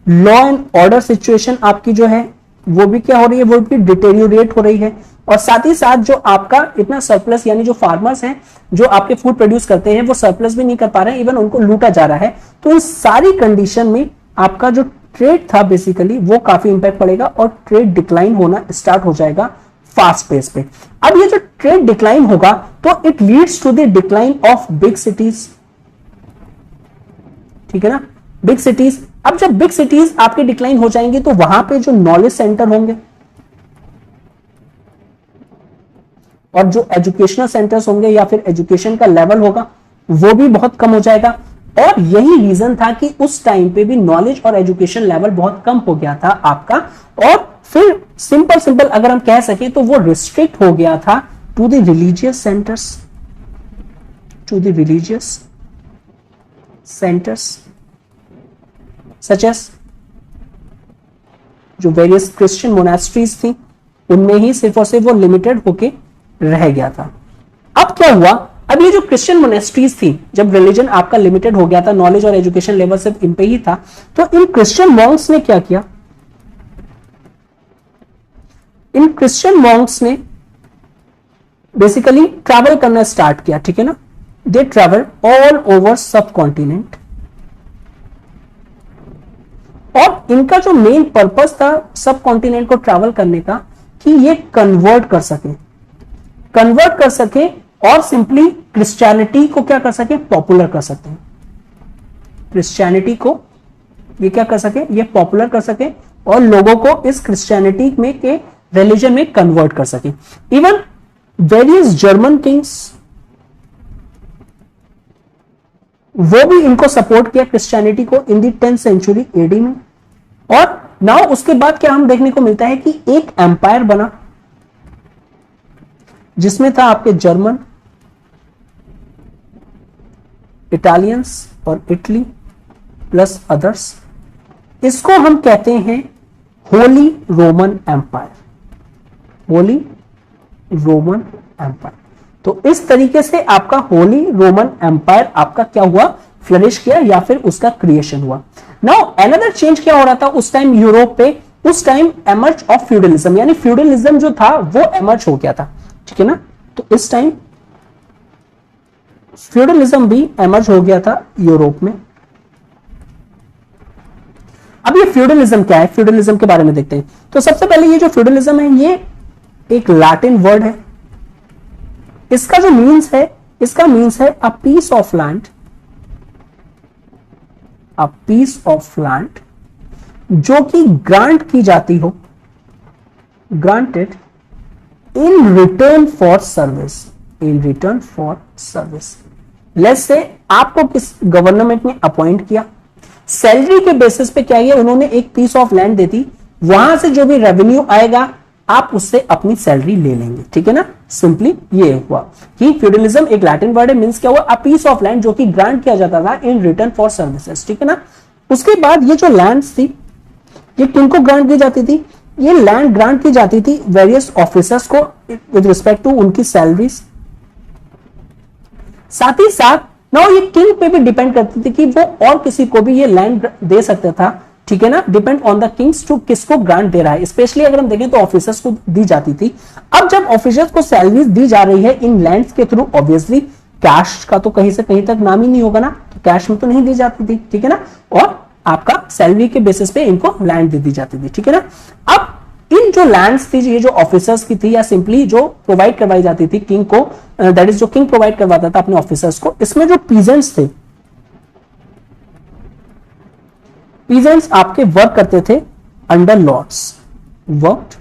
लॉ एंड ऑर्डर सिचुएशन आपकी जो है वो भी क्या हो रही है, वो भी डिटेरियोरेट हो रही है, और साथ ही साथ जो आपका इतना सरप्लस, यानी जो फार्मर्स हैं जो आपके फूड प्रोड्यूस करते हैं वो सरप्लस भी नहीं कर पा रहे हैं, इवन उनको लूटा जा रहा है। तो इस सारी कंडीशन में आपका जो ट्रेड था बेसिकली वो काफी इंपैक्ट पड़ेगा और ट्रेड डिक्लाइन होना स्टार्ट हो जाएगा फास्ट पेस पे। अब ये जो ट्रेड डिक्लाइन होगा तो it leads to the decline of big cities, ठीक है ना, बिग सिटीज। अब जब बिग सिटीज आपके डिक्लाइन हो जाएंगे तो वहां पे जो नॉलेज सेंटर होंगे और जो एजुकेशनल सेंटर्स होंगे या फिर एजुकेशन का लेवल होगा वो भी बहुत कम हो जाएगा, और यही रीजन था कि उस टाइम पे भी नॉलेज और एजुकेशन लेवल बहुत कम हो गया था आपका, और फिर सिंपल अगर हम कह सके तो वो रिस्ट्रिक्ट हो गया था to the religious centres, to the religious centres such as जो वेरियस क्रिश्चियन मोनास्ट्रीज थी उनमें ही सिर्फ और सिर्फ वो लिमिटेड होके रह गया था। अब क्या हुआ, अब ये जो क्रिश्चियन मोनेस्ट्रीज थी, जब रिलीजन आपका लिमिटेड हो गया था, नॉलेज और एजुकेशन लेवल सिर्फ इन पे ही था, तो इन क्रिश्चियन मॉन्क्स ने क्या किया, इन क्रिश्चियन मॉन्क्स ने बेसिकली ट्रैवल करना स्टार्ट किया, ठीक है ना। दे ट्रैवल ऑल ओवर सब कॉन्टिनेंट, और इनका जो मेन पर्पस था सब कॉन्टिनेंट को ट्रैवल करने का कि ये कन्वर्ट कर सके और सिंपली क्रिश्चियनिटी को क्या कर सके, पॉपुलर कर सके। क्रिश्चियनिटी को ये क्या कर सके, ये पॉपुलर कर सके और लोगों को इस क्रिश्चियनिटी में के रिलीजन में कन्वर्ट कर सके। इवन वेरियस जर्मन किंग्स वो भी इनको सपोर्ट किया क्रिश्चियनिटी को इन दी 10th सेंचुरी एडी में। और नाउ उसके बाद क्या हम देखने को मिलता है कि एक एम्पायर बना जिसमें था आपके जर्मन, इटालियंस और इटली प्लस अदर्स, इसको हम कहते हैं Holy Roman Empire, Holy Roman Empire. तो इस तरीके से आपका होली रोमन एम्पायर आपका क्या हुआ, फ्लरिश किया या फिर उसका क्रिएशन हुआ। नाउ अनदर चेंज क्या हो रहा था उस टाइम यूरोप पे, उस टाइम एमर्ज ऑफ फ्यूडलिज्म, यानी फ्यूडलिज्म जो था वो एमर्ज हो गया था, ठीक है ना। तो इस टाइम फ्यूडलिज्म भी एमर्ज हो गया था यूरोप में। अब ये फ्यूडलिज्म क्या है, फ्यूडलिज्म के बारे में देखते हैं। तो सबसे पहले ये जो फ्यूडलिज्म है ये एक लैटिन वर्ड है। इसका जो मीन्स है, इसका मीन्स है a piece of land, a piece of land जो कि ग्रांट की जाती हो, granted in return for service, in return for service. Let's say आपको किस गवर्नमेंट ने अपॉइंट किया, सैलरी के बेसिस पे क्या किया उन्होंने, एक पीस ऑफ लैंड दे दी, वहां से जो भी रेवेन्यू आएगा आप उससे अपनी सैलरी ले लेंगे, ठीक है ना। सिंपली ये हुआ कि फ्यूडलिज्म एक लैटिन वर्ड है, मींस क्या हुआ, अ पीस ऑफ लैंड जो कि ग्रांट किया जाता था इन रिटर्न फॉर सर्विसेज, ठीक है ना। उसके बाद ये जो लैंड थी ये किनको ग्रांट की जाती थी, ये लैंड ग्रांट की जाती थी वेरियस ऑफिसर्स को विद रिस्पेक्ट टू उनकी सैलरीज। साथ ही साथ ना ये किंग पे भी डिपेंड करती थी कि वो और किसी को भी ये लैंड दे सकता था, ठीक है ना। Depend on the kings to किसको ग्रांट दे रहा है। स्पेशली अगर हम देखें तो ऑफिसर्स को दी जाती थी। अब जब ऑफिसर्स को सैलरीज दी जा रही है इन लैंड्स के थ्रू, ऑब्वियसली कैश का तो कहीं से कहीं तक नाम ही नहीं होगा ना, तो कैश में तो नहीं दी जाती थी, ठीक है ना। और आपका सैलरी के बेसिस पे इनको लैंड दे दी जाती थी, ठीक है ना। अब इन जो लैंड्स थी, ये जो ऑफिसर्स की थी या सिंपली जो प्रोवाइड करवाई जाती थी किंग को, दैट इज जो किंग प्रोवाइड करवाता था अपने ऑफिसर्स को, इसमें जो पीजेंट्स थे, पीजेंट्स आपके वर्क करते थे under lords, worked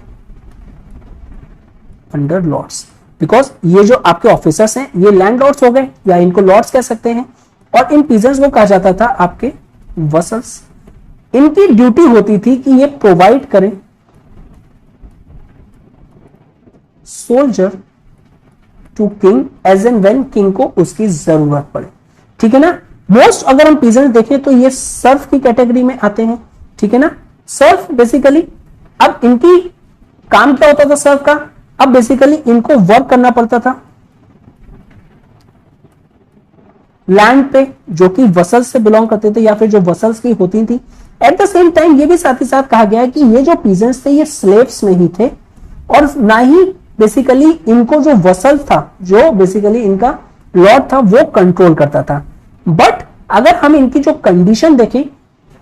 under lords, because ये जो आपके ऑफिसर्स हैं ये लैंड लॉर्ड्स हो गए या इनको लॉर्ड्स कह सकते हैं, और इन पीजेंट्स को कहा जाता था आपके वसल्स। इनकी ड्यूटी होती थी कि ये प्रोवाइड करें soldier to king as and when king को उसकी जरूरत पड़े, ठीक है ना। मोस्ट अगर हम पीजेंट देखें तो ये सर्फ की कैटेगरी में आते हैं, ठीक है ना। सर्फ बेसिकली, अब इनकी काम क्या होता था सर्फ का, अब बेसिकली इनको वर्क करना पड़ता था लैंड पे जो कि वसल्स से बिलोंग करते थे या फिर जो वसल्स की होती थी। एट द सेम टाइम ये भी साथ ही साथ कहा गया है कि ये जो पीजेंट्स थे ये स्लेव्स नहीं थे और ना ही बेसिकली इनको जो वसल था, जो बेसिकली इनका लॉर्ड था, वो कंट्रोल करता था। बट अगर हम इनकी जो कंडीशन देखें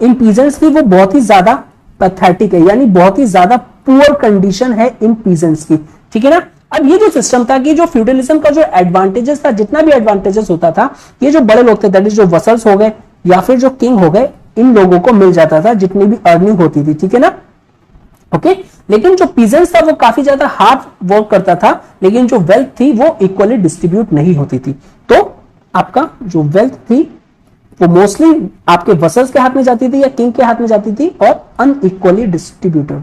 इन पीजेंट्स की, वो बहुत ही ज्यादा पैथेटिक है, यानी बहुत ही ज्यादा पुअर कंडीशन है इन पीजेंट्स की, ठीक है ना। अब ये जो सिस्टम था कि जो फ्यूडलिज्म का जो एडवांटेजेस था, जितना भी एडवांटेजेस होता था, ये जो बड़े लोग थे दैट इज जो वसल्स हो गए या फिर जो किंग हो गए, इन लोगों को मिल जाता था जितनी भी अर्निंग होती थी, ठीक है ना। ओके, लेकिन जो पीजेंट्स था वो काफी ज्यादा हार्ड वर्क करता था, लेकिन जो वेल्थ थी वो इक्वली डिस्ट्रीब्यूट नहीं होती थी। तो आपका जो वेल्थ थी वो मोस्टली आपके वसल्स के हाथ में जाती थी या किंग के हाथ में जाती थी और अनइक्वली डिस्ट्रीब्यूटेड,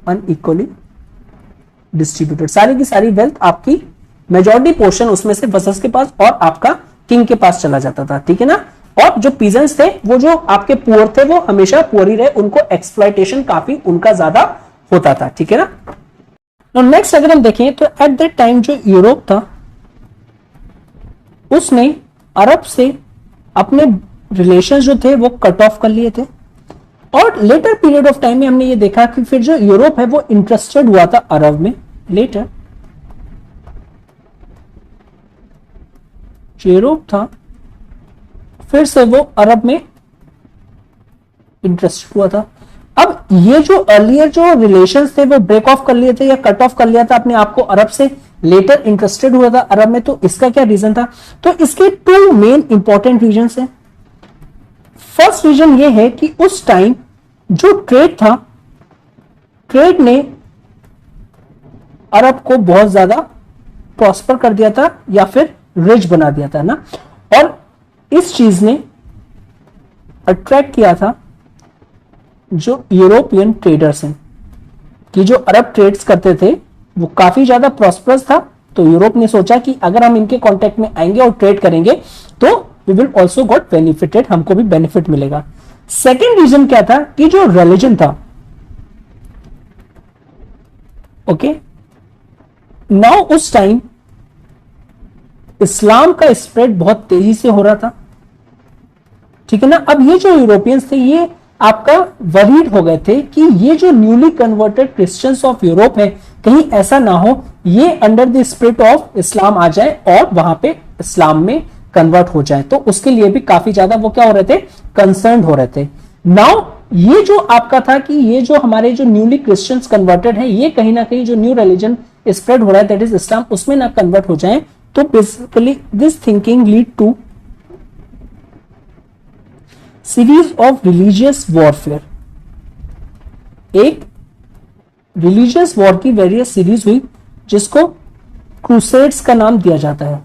अनइक्वली डिस्ट्रीब्यूटेड। सारी की सारी वेल्थ आपकी मेजॉरिटी पोर्शन उसमें से वसल्स के पास और आपका किंग के पास चला जाता था, ठीक है ना। और जो पीजेंट्स थे वो जो आपके पुअर थे वो हमेशा पुअर ही रहे, उनको एक्सप्लॉयटेशन काफी उनका ज्यादा होता था, ठीक है ना। नेक्स्ट अगर हम देखें तो एट दैट टाइम जो यूरोप था उसने अरब से अपने रिलेशन जो थे वो कट ऑफ कर लिए थे, और लेटर पीरियड ऑफ टाइम में हमने ये देखा कि फिर जो यूरोप है वो इंटरेस्टेड हुआ था अरब में। लेटर यूरोप था फिर से वो अरब में इंटरेस्टेड हुआ था। अब ये जो अर्लियर जो रिलेशंस थे वो ब्रेक ऑफ कर लिए थे या कट ऑफ कर लिया था अपने आप को अरब से, लेटर इंटरेस्टेड हुआ था अरब में। तो इसका क्या रीजन था, तो इसके टू मेन इंपॉर्टेंट रीजंस हैं। फर्स्ट रीजन ये है कि उस टाइम जो ट्रेड था, ट्रेड ने अरब को बहुत ज्यादा प्रॉस्पर कर दिया था या फिर रिच बना दिया था ना, और इस चीज ने अट्रैक्ट किया था जो यूरोपियन ट्रेडर्स हैं कि जो अरब ट्रेड्स करते थे वो काफी ज्यादा प्रॉस्परस था तो यूरोप ने सोचा कि अगर हम इनके कांटेक्ट में आएंगे और ट्रेड करेंगे तो we will also got benefited, हमको भी बेनिफिट मिलेगा। सेकेंड रीजन क्या था कि जो रिलीजन था, ओके, नाउ उस टाइम इस्लाम का स्प्रेड बहुत तेजी से हो रहा था, ठीक है ना। अब ये जो यूरोपियंस थे ये आपका वरीड हो गए थे कि ये जो newly converted Christians of Europe है, कहीं ऐसा ना हो ये under the spirit of Islam आ जाए और वहां पे इस्लाम में कन्वर्ट हो जाए। तो उसके लिए भी काफी ज्यादा वो क्या हो रहे थे, कंसर्न हो रहे थे। नाउ ये जो आपका था कि ये जो हमारे जो न्यूली क्रिश्चियंस कन्वर्टेड है, ये कहीं ना कहीं जो न्यू रिलीजन स्प्रेड हो रहा है दैट इज इस्लाम, उसमें ना कन्वर्ट हो जाए। तो basically this thinking lead to series of religious warfare. एक रिलीजियस वॉर की वेरियस सीरीज हुई जिसको क्रूसेड्स का नाम दिया जाता है,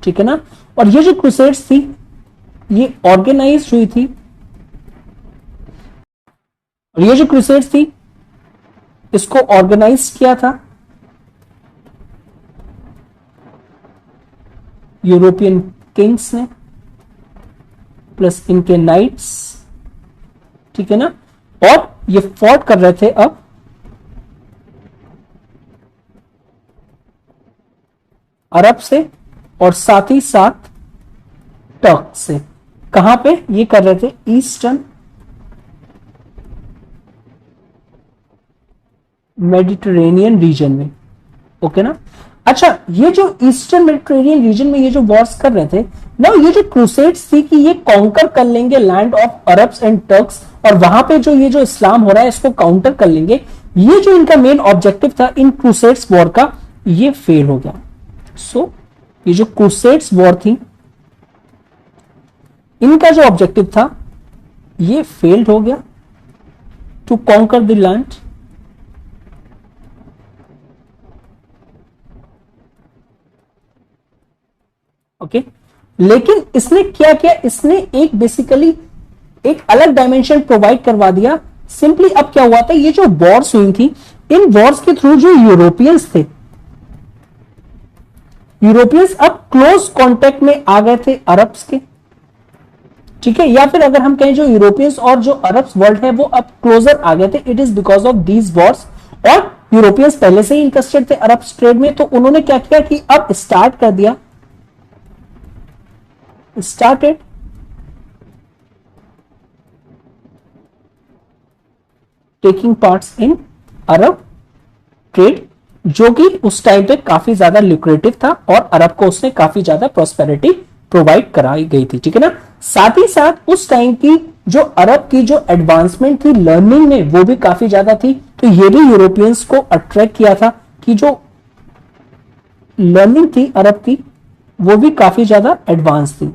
ठीक है ना। और ये जो क्रूसेड्स थी ये ऑर्गेनाइज हुई थी, और ये जो क्रूसेड्स थी इसको ऑर्गेनाइज किया था यूरोपियन किंग्स ने प्लस इनके नाइट्स, ठीक है ना। और ये फॉट कर रहे थे अब अरब से और साथ ही साथ टर्क से। कहां पे ये कर रहे थे, ईस्टर्न मेडिटेरेनियन रीजन में, ओके ना। अच्छा, ये जो ईस्टर्न मेडिटेरेनियन रीजन में ये जो वॉर्स कर रहे थे ना, ये जो क्रूसेड्स थी कि ये कॉन्कर कर लेंगे land of Arabs and Turks, और वहां पे जो ये जो इस्लाम हो रहा है इसको काउंटर कर लेंगे। ये जो इनका मेन ऑब्जेक्टिव था इन क्रूसेड्स वॉर का, ये फेल हो गया। सो ये जो क्रूसेड्स वॉर थी इनका जो ऑब्जेक्टिव था ये फेल्ड हो गया to conquer the land. Okay, लेकिन इसने क्या किया, इसने एक बेसिकली एक अलग डायमेंशन प्रोवाइड करवा दिया। सिंपली अब क्या हुआ था, ये जो वॉर्स हुई थी इन वॉर्स के थ्रू जो यूरोपियंस थे, यूरोपियंस अब क्लोज कांटेक्ट में आ गए थे अरब्स के, ठीक है। या फिर अगर हम कहें जो यूरोपियंस और जो अरब्स वर्ल्ड है वो अब क्लोजर आ गए थे, it is because of these Wars. और यूरोपियंस पहले से ही इंटरेस्टेड थे अरब्स ट्रेड में, तो उन्होंने क्या किया कि अब स्टार्ट कर दिया, started taking parts in Arab trade, जो कि उस टाइम पे काफी ज्यादा ल्यूक्रेटिव था और अरब को उसने काफी ज्यादा प्रोस्पेरिटी प्रोवाइड कराई गई थी, ठीक है ना। साथ ही साथ उस टाइम की जो अरब की जो एडवांसमेंट थी लर्निंग में वो भी काफी ज्यादा थी, तो ये भी यूरोपियंस को अट्रैक्ट किया था कि जो लर्निंग थी अरब की वो भी काफी ज्यादा एडवांस थी।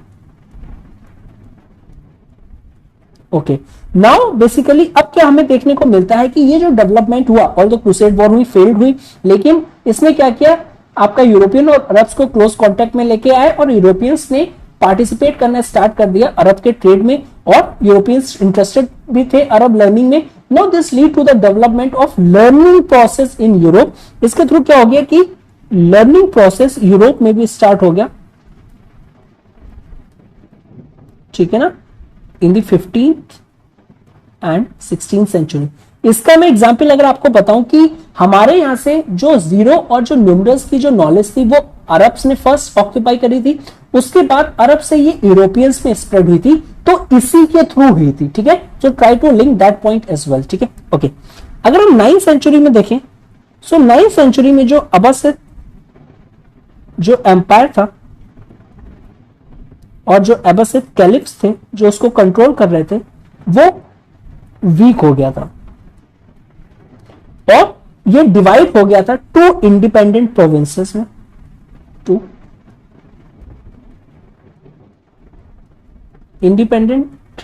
ओके, नाउ बेसिकली अब क्या हमें देखने को मिलता है कि ये जो डेवलपमेंट हुआ और जो क्रूसेड वॉर हुई फेल्ड हुई, लेकिन इसने क्या किया, आपका यूरोपियन और अरब्स को क्लोज कांटेक्ट में लेके आए और यूरोपियंस ने पार्टिसिपेट करना स्टार्ट कर दिया अरब के ट्रेड में, और यूरोपियंस इंटरेस्टेड भी थे अरब लर्निंग में। Now this lead to the development of learning process in Europe. इसके थ्रू क्या हो गया कि लर्निंग प्रोसेस यूरोप में भी स्टार्ट हो गया, ठीक है ना, in the 15th and 16th century. इसका मैं एग्जांपल अगर आपको बताऊं कि हमारे यहां से जो जीरो और जो न्यूमरल्स की जो नॉलेज थी वो अरब्स ने फर्स्ट ऑक्यूपाई करी थी, उसके बाद अरब से ये यूरोपियंस में स्प्रेड हुई थी, तो इसी के थ्रू हुई थी, ठीक है। So try to link that point as well, ठीक है। ओके, अगर हम 9th सेंचुरी में देखें, सो 9th सेंचुरी में जो अब्बासिद जो एम्पायर था और जो अब्बासिद कैलिफ्स थे जो उसको कंट्रोल कर रहे थे वो वीक हो गया था और ये डिवाइड हो गया था टू इंडिपेंडेंट प्रोविंसेस में, टू इंडिपेंडेंट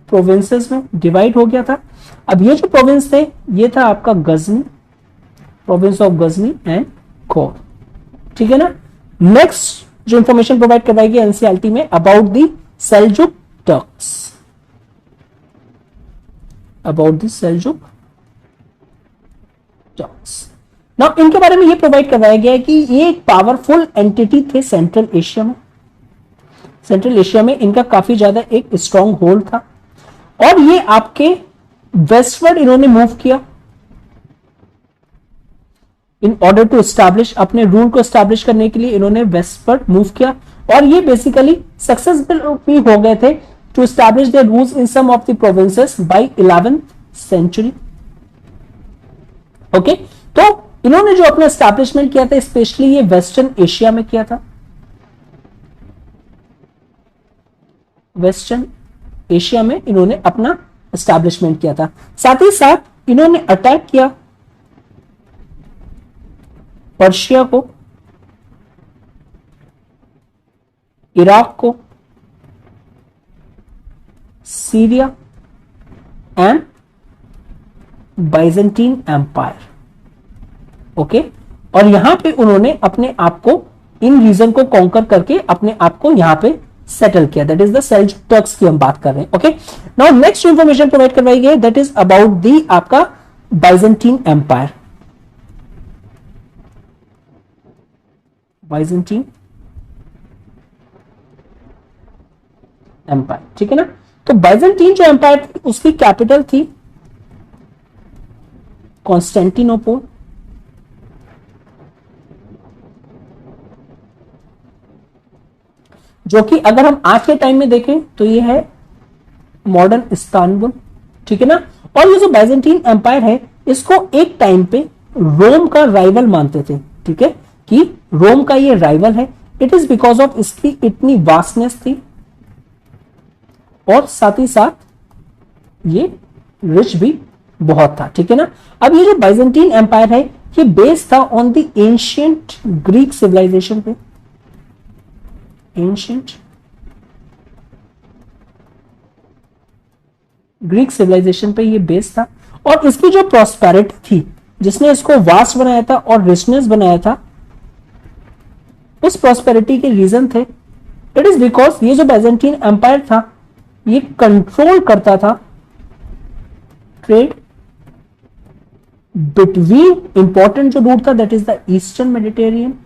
प्रोविंसेस में डिवाइड हो गया था। अब ये जो प्रोविंस थे ये था आपका Ghazni, province of Ghazni and Ghor, ठीक है ना। नेक्स्ट जो इंफॉर्मेशन प्रोवाइड करवाएगी एनसीईआरटी में about the Seljuk Turks, about the Seljuk Turks. ना इनके बारे में ये प्रोवाइड करवाया गया है कि ये एक पावरफुल एंटिटी थे सेंट्रल एशिया में। सेंट्रल एशिया में इनका काफी ज्यादा एक स्ट्रॉन्ग होल्ड था और ये आपके वेस्टवर्ड इन्होंने मूव किया इन ऑर्डर टू एस्टैब्लिश, अपने रूल को एस्टैब्लिश करने के लिए इन्होंने वेस्टवर्ड मूव किया और ये बेसिकली सक्सेसफुल भी हो गए थे to establish there rules in some of the provinces by 11th century. Okay, तो इन्होंने जो अपना एस्टैब्लिशमेंट किया था स्पेशली ये वेस्टर्न एशिया में किया था। वेस्टर्न एशिया में इन्होंने अपना एस्टैब्लिशमेंट किया था। साथ ही साथ इन्होंने अटैक किया पर्शिया को, इराक को, Syria and Byzantine empire. Okay, और यहां पे उन्होंने अपने आप को इन रीजन को कॉन्कर करके अपने आप को यहां पे सेटल किया। That is the Seljuk Turks की हम बात कर रहे हैं। Okay, now next information provide करवाई गई दैट इज अबाउट दी आपका बाइजेंटीन एम्पायर। बाइजेंटीन एम्पायर, ठीक है ना। तो बाइजेंटीन जो एम्पायर थी उसकी कैपिटल थी कॉन्स्टेंटिनोपल, जो कि अगर हम आज के टाइम में देखें तो ये है मॉडर्न इस्तांबुल, ठीक है ना। और ये जो बाइजेंटीन एम्पायर है इसको एक टाइम पे रोम का राइवल मानते थे, ठीक है, कि रोम का ये राइवल है। इट इज बिकॉज ऑफ इसकी इतनी वास्टनेस थी और साथ ही साथ ये रिच भी बहुत था, ठीक है ना। अब ये जो बाइजेंटीन एम्पायर है ये बेस्ड था on the ancient Greek civilisation पे। एंशिएंट ग्रीक सिविलाइजेशन पे ये बेस्ड था और इसकी जो प्रॉस्पेरिटी थी जिसने इसको वास्ट बनाया था और रिचनेस बनाया था, उस प्रॉस्पेरिटी के रीजन थे इट इज बिकॉज ये जो बाइजेंटीन एम्पायर था ये कंट्रोल करता था ट्रेड बिटवीन इंपॉर्टेंट जो रूट था that is the eastern Mediterranean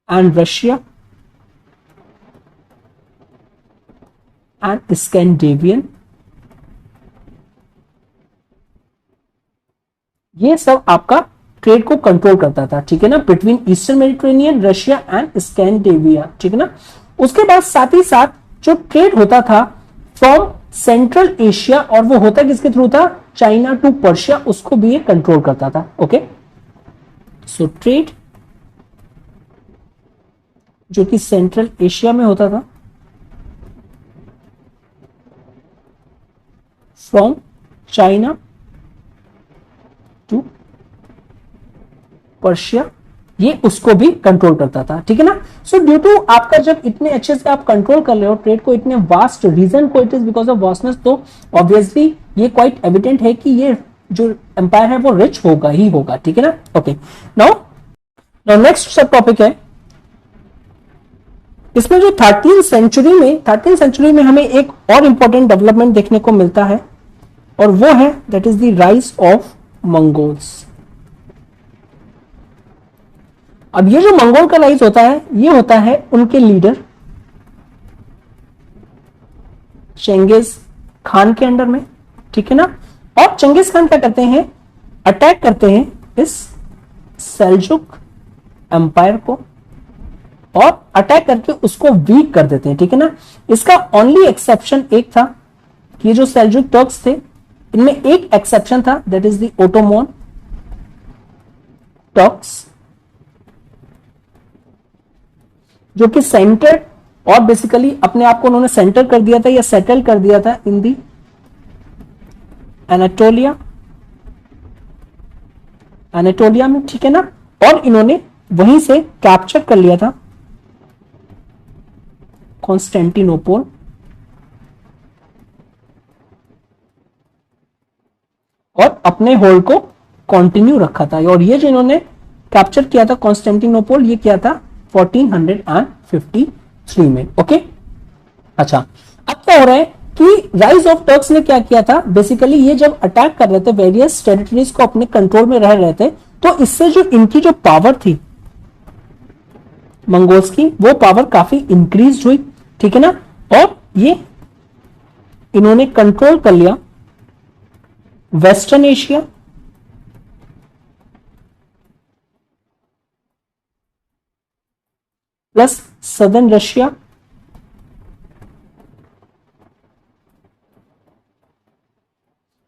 and Russia and Scandinavian. ये सब आपका ट्रेड को कंट्रोल करता था, ठीक है ना, between eastern Mediterranean, Russia and Scandinavia, ठीक है ना। उसके बाद साथ ही साथ जो ट्रेड होता था फ्रॉम सेंट्रल एशिया और वो होता किसके थ्रू था, चाइना टू पर्शिया, उसको भी ये कंट्रोल करता था। ओके, सो ट्रेड जो कि सेंट्रल एशिया में होता था फ्रॉम चाइना टू पर्शिया, ये उसको भी कंट्रोल करता था, ठीक है ना। सो ड्यू टू आपका जब इतने अच्छे से आप कंट्रोल कर रहे हो ट्रेड को, इतने वास्ट रीजन को, it is because of vastness, तो ऑब्वियसली ये क्वाइट एविडेंट है कि ये जो एम्पायर है वो रिच होगा ही होगा, ठीक है ना। ओके, नाउ नेक्स्ट सब टॉपिक है इसमें जो 13th सेंचुरी में हमें एक और इंपॉर्टेंट डेवलपमेंट देखने को मिलता है और वो है that is the rise of Mongols. अब ये जो मंगोल का राइज होता है ये होता है उनके लीडर चंगेज खान के अंडर में, ठीक है ना। और चंगेज खान क्या करते हैं, अटैक करते हैं इस सेल्जुक एम्पायर को और अटैक करके उसको वीक कर देते हैं, ठीक है ना। इसका ओनली एक्सेप्शन एक था कि ये जो सेल्जुक टर्क्स थे इनमें एक एक्सेप्शन था that is the Ottoman Turks, जो कि सेंटर और बेसिकली अपने आप को उन्होंने सेंटर कर दिया था या सेटल कर दिया था इन दी एनाटोलिया में, ठीक है ना। और इन्होंने वहीं से कैप्चर कर लिया था कॉन्स्टेंटिनोपल और अपने होल्ड को कंटिन्यू रखा था। और ये जो इन्होंने कैप्चर किया था कॉन्स्टेंटिनोपल, ये किया था 1453 में। ओके, अच्छा अब क्या हो रहा है कि राइज ऑफ टर्क्स ने क्या किया था, बेसिकली ये जब अटैक कर रहे थे वेरियस टेरिटरीज को अपने कंट्रोल में रह रहे थे, तो इससे जो इनकी जो पावर थी मंगोल्स की, वो पावर काफी इंक्रीज हुई, ठीक है ना, और ये इन्होंने कंट्रोल कर लिया western Asia, plus southern Russia,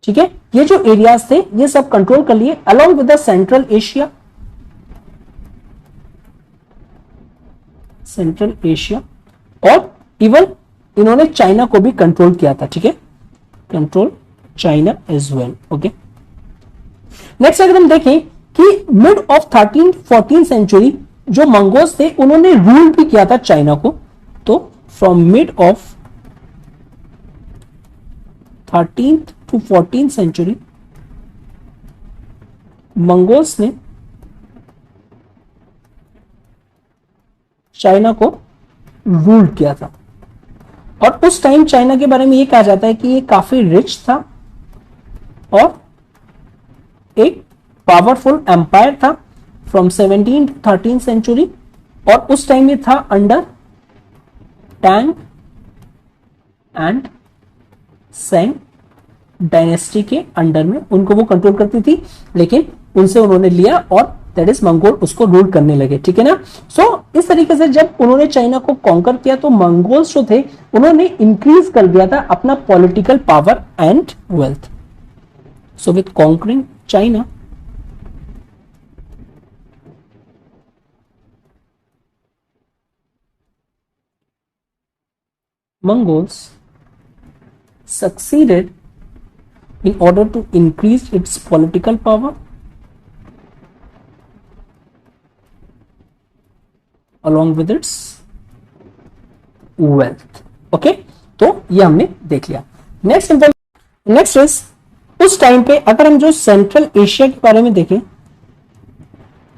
ठीक है, ये जो एरियाज थे ये सब कंट्रोल कर लिए, along with the central Asia, और इवन इन्होंने चाइना को भी कंट्रोल किया था, ठीक है, control China as well. Okay, next अगर हम देखें कि मिड ऑफ 13th-14th सेंचुरी जो मंगोल्स थे उन्होंने रूल भी किया था चाइना को, तो from mid of 13th to 14th century Mongols ने चाइना को रूल किया था, और उस टाइम चाइना के बारे में ये कहा जाता है कि ये काफी रिच था और एक पावरफुल एम्पायर था फ्रॉम 17th-13th सेंचुरी, और उस टाइम ये था under Tang and saying dynasty के अंडर में, उनको वो कंट्रोल करती थी, लेकिन उनसे उन्होंने लिया और दैट इज मंगोल उसको रूल करने लगे, ठीक है ना। सो इस तरीके से जब उन्होंने चाइना को कॉन्कर किया तो मंगोल्स जो थे उन्होंने इंक्रीज कर दिया था अपना political power and wealth. So with conquering China Mongols succeeded in order to increase its political power along with its wealth. Okay, तो ये हमने देख लिया। नेक्स्ट इज उस टाइम पे अगर हम जो सेंट्रल एशिया के बारे में देखें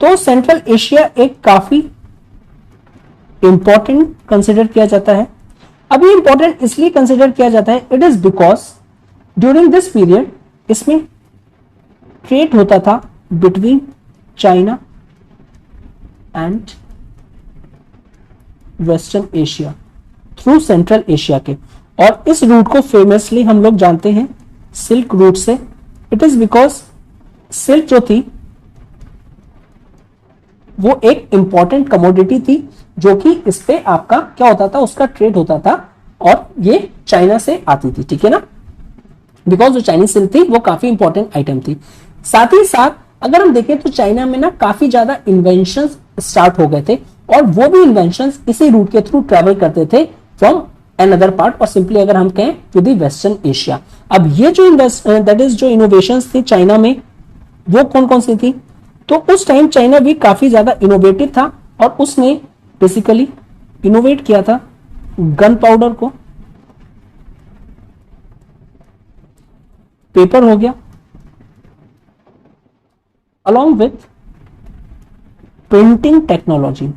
तो सेंट्रल एशिया एक काफी इंपॉर्टेंट कंसिडर किया जाता है। अभी इंपॉर्टेंट इसलिए कंसिडर किया जाता है, it is because during this period इसमें ट्रेड होता था between China and western Asia through central Asia के, और इस रूट को फेमसली हम लोग जानते हैं सिल्क रूट से। इट इज बिकॉज सिल्क जो थी वो एक इंपॉर्टेंट कमोडिटी थी जो कि इस पे आपका क्या होता था, उसका ट्रेड होता था, और ये चाइना से आती थी, ठीक है ना, बिकॉज जो चाइनीज सिल्क थी वो काफी इंपॉर्टेंट आइटम थी। साथ ही साथ अगर हम देखें तो चाइना में ना काफी ज्यादा इन्वेंशन स्टार्ट हो गए थे, और वो भी इन्वेंशन इसी रूट के थ्रू ट्रेवल करते थे फ्रॉम अनदर पार्ट, और सिंपली अगर हम कहें टू दी वेस्टर्न एशिया। अब ये जो दैट इज जो इनोवेशंस थी चाइना में वो कौन कौन सी थी, तो उस टाइम चाइना भी काफी ज्यादा इनोवेटिव था, और उसने बेसिकली इनोवेट किया था गन पाउडर को, पेपर हो गया, अलॉन्ग विथ प्रिंटिंग टेक्नोलॉजी।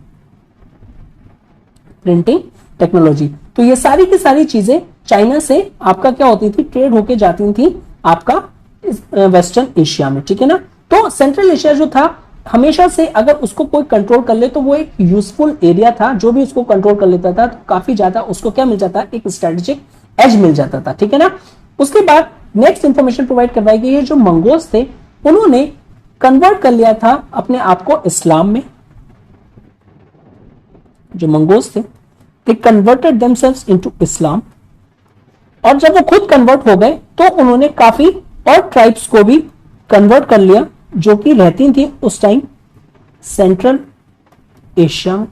तो ये सारी की सारी चीजें चाइना से आपका क्या होती थी, ट्रेड होके जाती थी आपका वेस्टर्न एशिया में, ठीक है ना। तो सेंट्रल एशिया जो था हमेशा से अगर उसको कोई कंट्रोल कर ले तो वो एक यूजफुल एरिया था, जो भी उसको कंट्रोल कर लेता था तो काफी ज्यादा उसको क्या मिल जाता, एक स्ट्रेटेजिक एज मिल जाता था, ठीक है ना। उसके बाद नेक्स्ट इंफॉर्मेशन प्रोवाइड करवाई गई है, जो मंगोल्स थे उन्होंने कन्वर्ट कर लिया था अपने आप को इस्लाम में। जो मंगोल्स थे दे कन्वर्टेड देमसेल्व्स इनटू इस्लाम, और जब वो खुद कन्वर्ट हो गए तो उन्होंने काफी और ट्राइब्स को भी कन्वर्ट कर लिया जो कि रहती थी उस टाइम सेंट्रल एशिया में,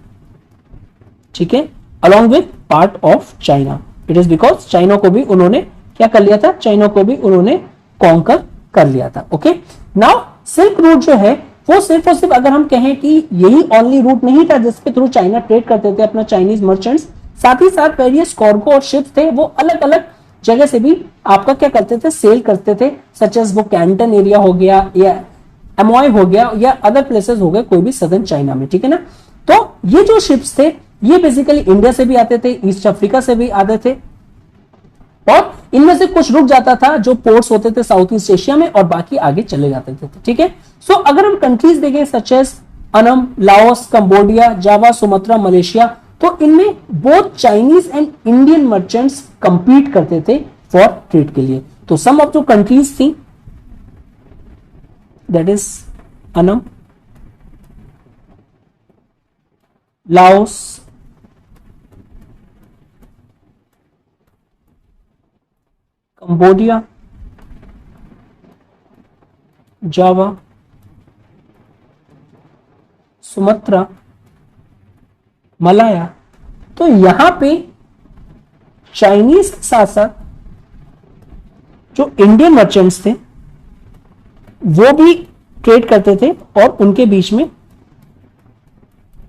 ठीक है, along with part of China. It is because China को भी उन्होंने क्या कर लिया था, चाइना को भी उन्होंने कॉन्कर कर लिया था। ओके, नाउ सिल्क रूट जो है वो सिर्फ और सिर्फ अगर हम कहें कि यही ओनली रूट नहीं था जिसके थ्रू चाइना ट्रेड करते थे अपना चाइनीज मर्चेंट्स, साथ ही साथ वेरियस कार्गो और शिप्स थे वो अलग अलग जगह से भी आपका क्या करते थे, सेल करते थे, सच एज वो कैंटन एरिया हो गया या एमोय हो गया या अदर प्लेसेस हो गए कोई भी सदर्न चाइना में, ठीक है ना। तो ये जो शिप्स थे ये बेसिकली इंडिया से भी आते थे, ईस्ट अफ्रीका से भी आते थे, और इनमें से कुछ रुक जाता था जो पोर्ट्स होते थे साउथ ईस्ट एशिया में, और बाकी आगे चले जाते थे। ठीक है, सो अगर हम कंट्रीज देखें such as Annam, Laos, Cambodia, Java, Sumatra, Malaysia, तो इनमें both Chinese and Indian merchants compete करते थे फॉर ट्रेड के लिए। तो सम ऑफ जो कंट्रीज थी that is Annam, Laos, Cambodia, Java, Sumatra, Malaya. तो यहां पे चाइनीज के साथ साथ जो इंडियन मर्चेंट्स थे वो भी ट्रेड करते थे और उनके बीच में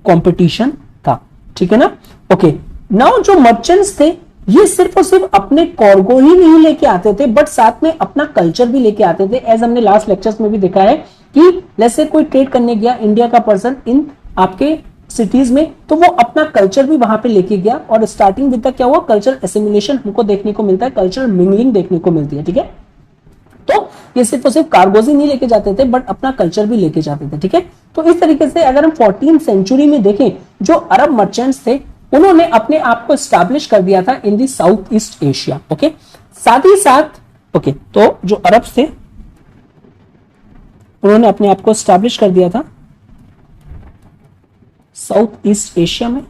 कंपटीशन था। ठीक है ना, ओके। नाउ जो मर्चेंट्स थे ये सिर्फ और सिर्फ अपने कार्गो ही नहीं लेके आते थे, बट साथ में अपना कल्चर भी लेके आते थे। एज हमने लास्ट लेक्चर्स में भी देखा है कि लेट्स से कोई ट्रेड करने गया इंडिया का पर्सन इन आपके सिटीज में, तो वो अपना कल्चर भी वहां पे लेके गया, और स्टार्टिंग विद तक क्या हुआ, कल्चर एसिमिलेशन हमको देखने को मिलता है, कल्चर मिंगलिंग देखने को मिलती है। ठीक है, तो ये सिर्फ और सिर्फ कार्गोज ही नहीं लेके जाते थे बट अपना कल्चर भी लेके जाते थे। ठीक है, तो इस तरीके से अगर हम 14th सेंचुरी में देखें, जो अरब मर्चेंट्स थे उन्होंने अपने आप को स्टैब्लिश कर दिया था इन दी साउथ ईस्ट एशिया। ओके, साथ ही साथ ओके, तो जो अरब थे उन्होंने अपने आप को स्टैब्लिश कर दिया था साउथ ईस्ट एशिया में।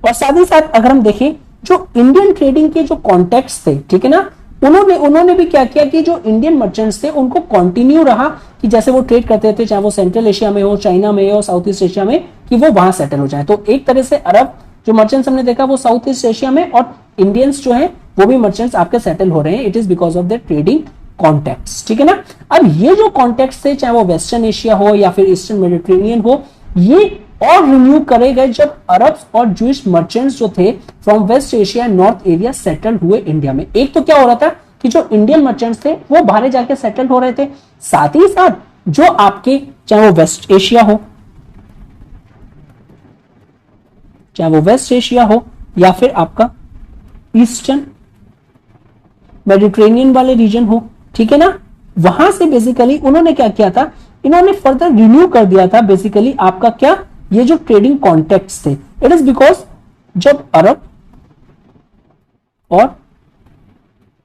और साथ ही साथ अगर हम देखें जो इंडियन ट्रेडिंग के जो कॉन्टेक्ट्स थे, ठीक है ना, उन्होंने भी क्या किया कि जो इंडियन मर्चेंट्स थे उनको कंटिन्यू रहा कि जैसे वो ट्रेड करते थे, चाहे वो सेंट्रल एशिया में हो, चाइना में हो, साउथ ईस्ट एशिया में, कि वो वहां सेटल हो जाए। तो एक तरह से अरब जो मर्चेंट्स हमने देखा वो साउथ ईस्ट एशिया में, और इंडियंस जो है वो भी मर्चेंट्स आपके सेटल हो रहे हैं। It is because of the trading contacts. ठीक है ना, अब ये जो कॉन्टेक्ट्स थे, चाहे वो वेस्टर्न एशिया हो या फिर ईस्टर्न मेडिटेरेनियन हो, ये और रिन्यू करे गए जब अरब और जूइश मर्चेंट्स जो थे from west Asia north area settle हुए इंडिया में। एक तो क्या हो रहा था कि जो इंडियन मर्चेंट्स थे वो बाहर जाके सेटल हो रहे थे, साथ ही साथ जो आपके चाहे वो वेस्ट एशिया हो, चाहे वो वेस्ट एशिया हो या फिर आपका ईस्टर्न मेडिटेरेनियन वाले रीजन हो, ठीक है ना, वहां से बेसिकली उन्होंने क्या किया था, इन्होंने फर्दर रिन्यू कर दिया था बेसिकली आपका क्या, ये जो ट्रेडिंग कॉन्टेक्ट्स थे। इट इज बिकॉज जब अरब और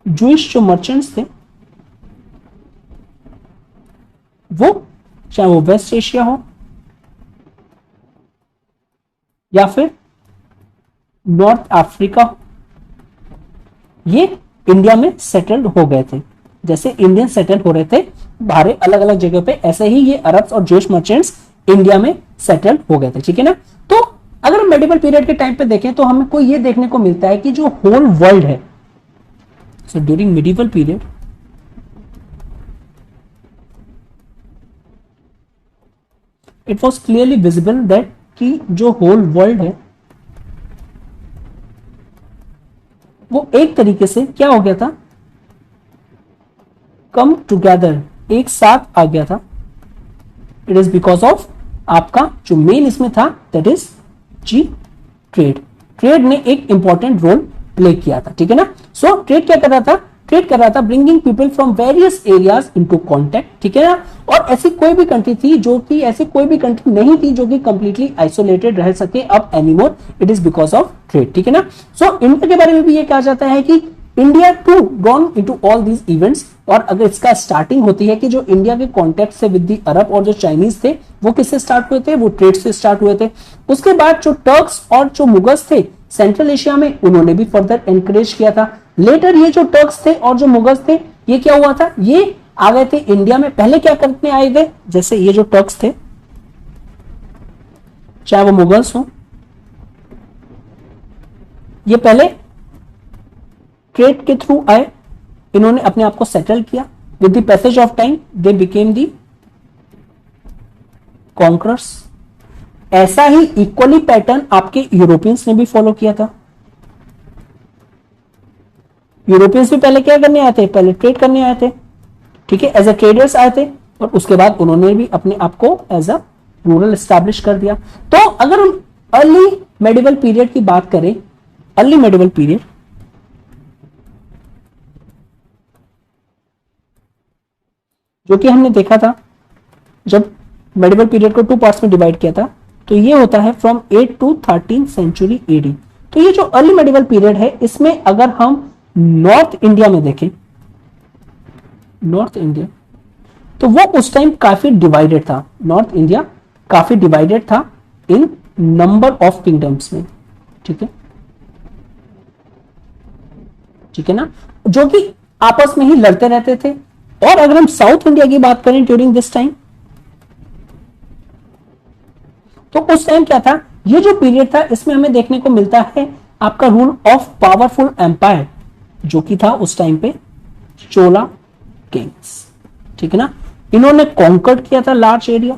जूइश जो मर्चेंट्स थे वो चाहे वो वेस्ट एशिया हो या फिर नॉर्थ अफ्रीका हो, ये इंडिया में सेटल्ड हो गए थे। जैसे इंडियन सेटल हो रहे थे बाहर अलग अलग जगह पे, ऐसे ही ये अरब्स और जूइश मर्चेंट्स इंडिया में सेटल हो गए थे। ठीक है ना, तो अगर हम मेडिवल पीरियड के टाइम पे देखें तो हमको ये देखने को मिलता है कि जो होल वर्ल्ड है, so during medieval period it was clearly visible that कि जो होल वर्ल्ड है वो एक तरीके से क्या हो गया था, कम टुगेदर, एक साथ आ गया था। इट इज बिकॉज ऑफ आपका जो मेन इसमें था दैट इज जी ट्रेड। ट्रेड ने एक इंपॉर्टेंट रोल प्ले किया था। ठीक है ना, सो ट्रेड क्या कर रहा था, ट्रेड कर रहा था bringing people from various areas into contact. ठीक है ना, और ऐसी कोई भी कंट्री थी जो कि ऐसी कोई भी कंट्री नहीं थी जो कि कंप्लीटली आइसोलेटेड रह सके अब anymore. It is because of trade. ठीक है ना, सो इंडिया के बारे में भी ये कहा जाता है कि India to gone into all these events. और अगर इसका स्टार्टिंग होती है कि जो इंडिया के कॉन्टेक्ट से विद दी अरब और जो चाइनीज थे वो किससे स्टार्ट हुए थे, वो ट्रेड से स्टार्ट हुए थे। उसके बाद जो टर्क्स और जो मुगल्स थे सेंट्रल एशिया में, उन्होंने भी फर्दर एनकरेज किया था। लेटर ये जो टर्क्स थे और जो मुगल्स थे ये क्या हुआ था, ये आ गए थे इंडिया में। पहले क्या करने आए थे, जैसे ये जो टर्क्स थे चाहे वो मुगल्स हो, ये पहले ट्रेड के थ्रू आए, इन्होंने अपने आप को सेटल किया। With the passage of time they became the conquerors. ऐसा ही इक्वली पैटर्न आपके यूरोपियंस ने भी फॉलो किया था। यूरोपियंस भी पहले क्या करने आए थे, पहले ट्रेड करने आए थे। ठीक है, एज ए ट्रेडर्स आए थे और उसके बाद उन्होंने भी अपने आप को एज अ रूरल एस्टैब्लिश कर दिया। तो अगर हम अर्ली मेडिवल पीरियड की बात करें, अर्ली मेडिवल पीरियड जो कि हमने देखा था जब मेडिवल पीरियड को 2 पार्ट्स में डिवाइड किया था, तो ये होता है फ्रॉम 8 टू 13 सेंचुरी एडी। तो ये जो अर्ली मेडिवल पीरियड है, इसमें अगर हम नॉर्थ इंडिया में देखें, नॉर्थ इंडिया, तो वो उस टाइम काफी डिवाइडेड था। नॉर्थ इंडिया काफी डिवाइडेड था इन नंबर ऑफ किंगडम्स में, ठीक है, ठीक है ना, जो कि आपस में ही लड़ते रहते थे। और अगर हम साउथ इंडिया की बात करें ड्यूरिंग दिस टाइम, तो उस टाइम क्या था, ये जो पीरियड था इसमें हमें देखने को मिलता है आपका रूल ऑफ पावरफुल एम्पायर, जो कि था उस टाइम पे चोला किंग्स, ठीक है ना। इन्होंने कॉन्कर्ड किया था लार्ज एरिया,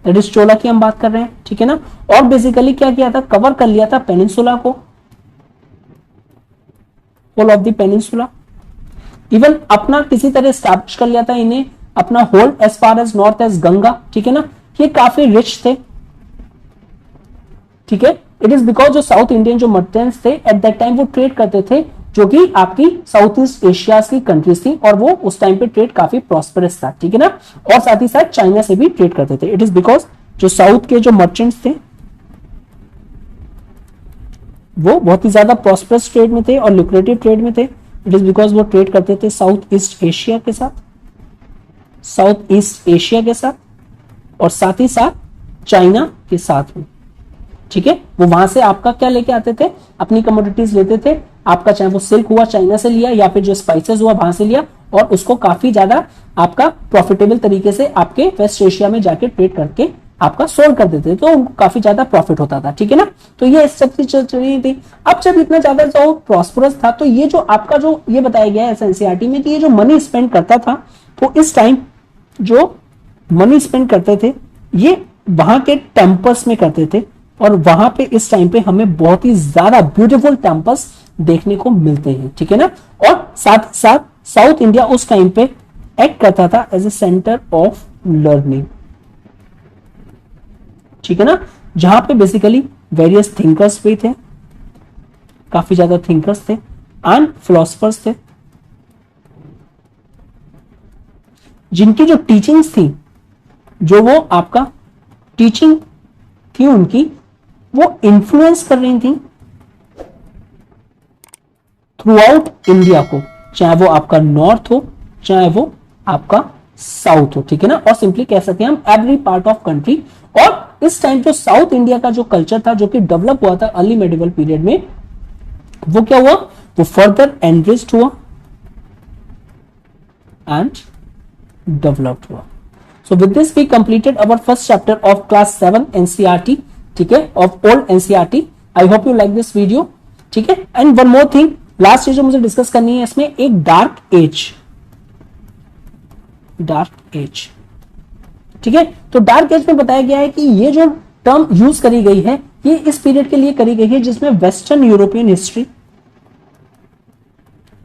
दैट इज चोला की हम बात कर रहे हैं, ठीक है ना। और बेसिकली क्या किया था, कवर कर लिया था पेनिनसुला को, whole of the peninsula. Even अपना किसी तरह स्टैब्लिश कर लिया था इन्हें अपना whole as far as north as Ganga, ठीक है ना। ये काफी रिच थे, ठीक है। इट इज बिकॉज जो साउथ इंडियन जो मर्चेंट्स थे एट दैट टाइम वो ट्रेड करते थे, जो कि आपकी साउथ ईस्ट एशिया की कंट्रीज थी, और वो उस टाइम पे ट्रेड काफी प्रॉस्परस था, ठीक है ना। और साथ ही साथ चाइना से भी ट्रेड करते थे। इट इज बिकॉज जो साउथ के जो मर्चेंट्स थे वो बहुत ही ज्यादा प्रॉस्परस ट्रेड में थे और लुक्रेटिव ट्रेड में थे। इट इज बिकॉज वो ट्रेड करते थे साउथ ईस्ट एशिया के साथ, साउथ ईस्ट एशिया के साथ, और साथ ही साथ चाइना के साथ में, ठीक है। वो वहां से आपका क्या लेके आते थे, अपनी कमोडिटीज लेते थे, आपका चाहे वो सिल्क हुआ चाइना से लिया या फिर जो स्पाइसेस हुआ वहां से लिया, और उसको काफी ज्यादा आपका प्रॉफिटेबल तरीके से आपके वेस्ट एशिया में जाके ट्रेड करके आपका सोल्ड कर देते थे, तो उनको काफी ज्यादा प्रॉफिट होता था, ठीक है ना। तो ये सब चीज चल रही थी। अब जब इतना ज्यादा जो प्रॉस्परस था, तो ये जो आपका जो ये बताया गया है एनसीईआरटी में कि ये जो मनी स्पेंड करता था, तो इस टाइम जो मनी स्पेंड करते थे ये वहां के टेम्पल्स में करते थे, और वहां पे इस टाइम पे हमें बहुत ही ज्यादा ब्यूटीफुल टेम्पल्स देखने को मिलते हैं, ठीक है ना। और साथ साथ साउथ इंडिया उस टाइम पे एक्ट करता था as a centre of learning, ठीक है ना, जहां पे बेसिकली वेरियस थिंकर्स भी थे, काफी ज्यादा थिंकर्स थे एंड फिलोसफर्स थे, जिनकी जो टीचिंग्स थी, जो वो आपका टीचिंग थी उनकी, वो इन्फ्लुएंस कर रही थी थ्रू आउट इंडिया को, चाहे वो आपका नॉर्थ हो चाहे वो आपका साउथ हो, ठीक है ना। और सिंपली कह सकते हैं हम एवरी पार्ट ऑफ कंट्री। और इस टाइम जो साउथ इंडिया का जो कल्चर था, जो कि डेवलप हुआ था अर्ली मेडिवल पीरियड में, वो क्या हुआ, वो फर्दर एनरिच्ड हुआ एंड डेवलप्ड हुआ। So with this we completed our first chapter of class 7 NCERT, ठीक है, of old NCERT. I hope you like this video, ठीक है। And one more thing, last चीज जो मुझे डिस्कस करनी है इसमें, एक डार्क एज, डार्क एज, ठीक है। तो डार्क एज में बताया गया है कि ये जो टर्म यूज करी गई है ये इस पीरियड के लिए करी गई है जिसमें western European history,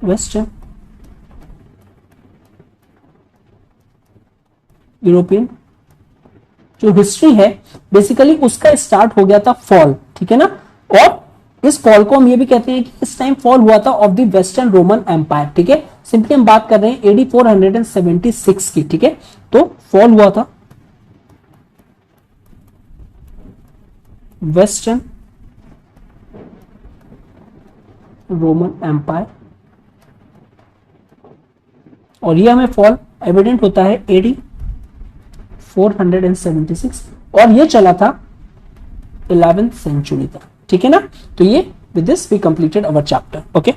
western European जो हिस्ट्री है बेसिकली उसका स्टार्ट हो गया था फॉल, ठीक है ना। और इस फॉल को हम ये भी कहते हैं कि इस टाइम फॉल हुआ था of the western Roman empire, ठीक है। सिंपली हम बात कर रहे हैं एडी 476 की, ठीक है। तो फॉल हुआ था वेस्टर्न रोमन एम्पायर, और ये हमें फॉल एविडेंट होता है एडी 476, और ये चला था 11th सेंचुरी तक, ठीक है ना। तो ये with this we completed our chapter, okay.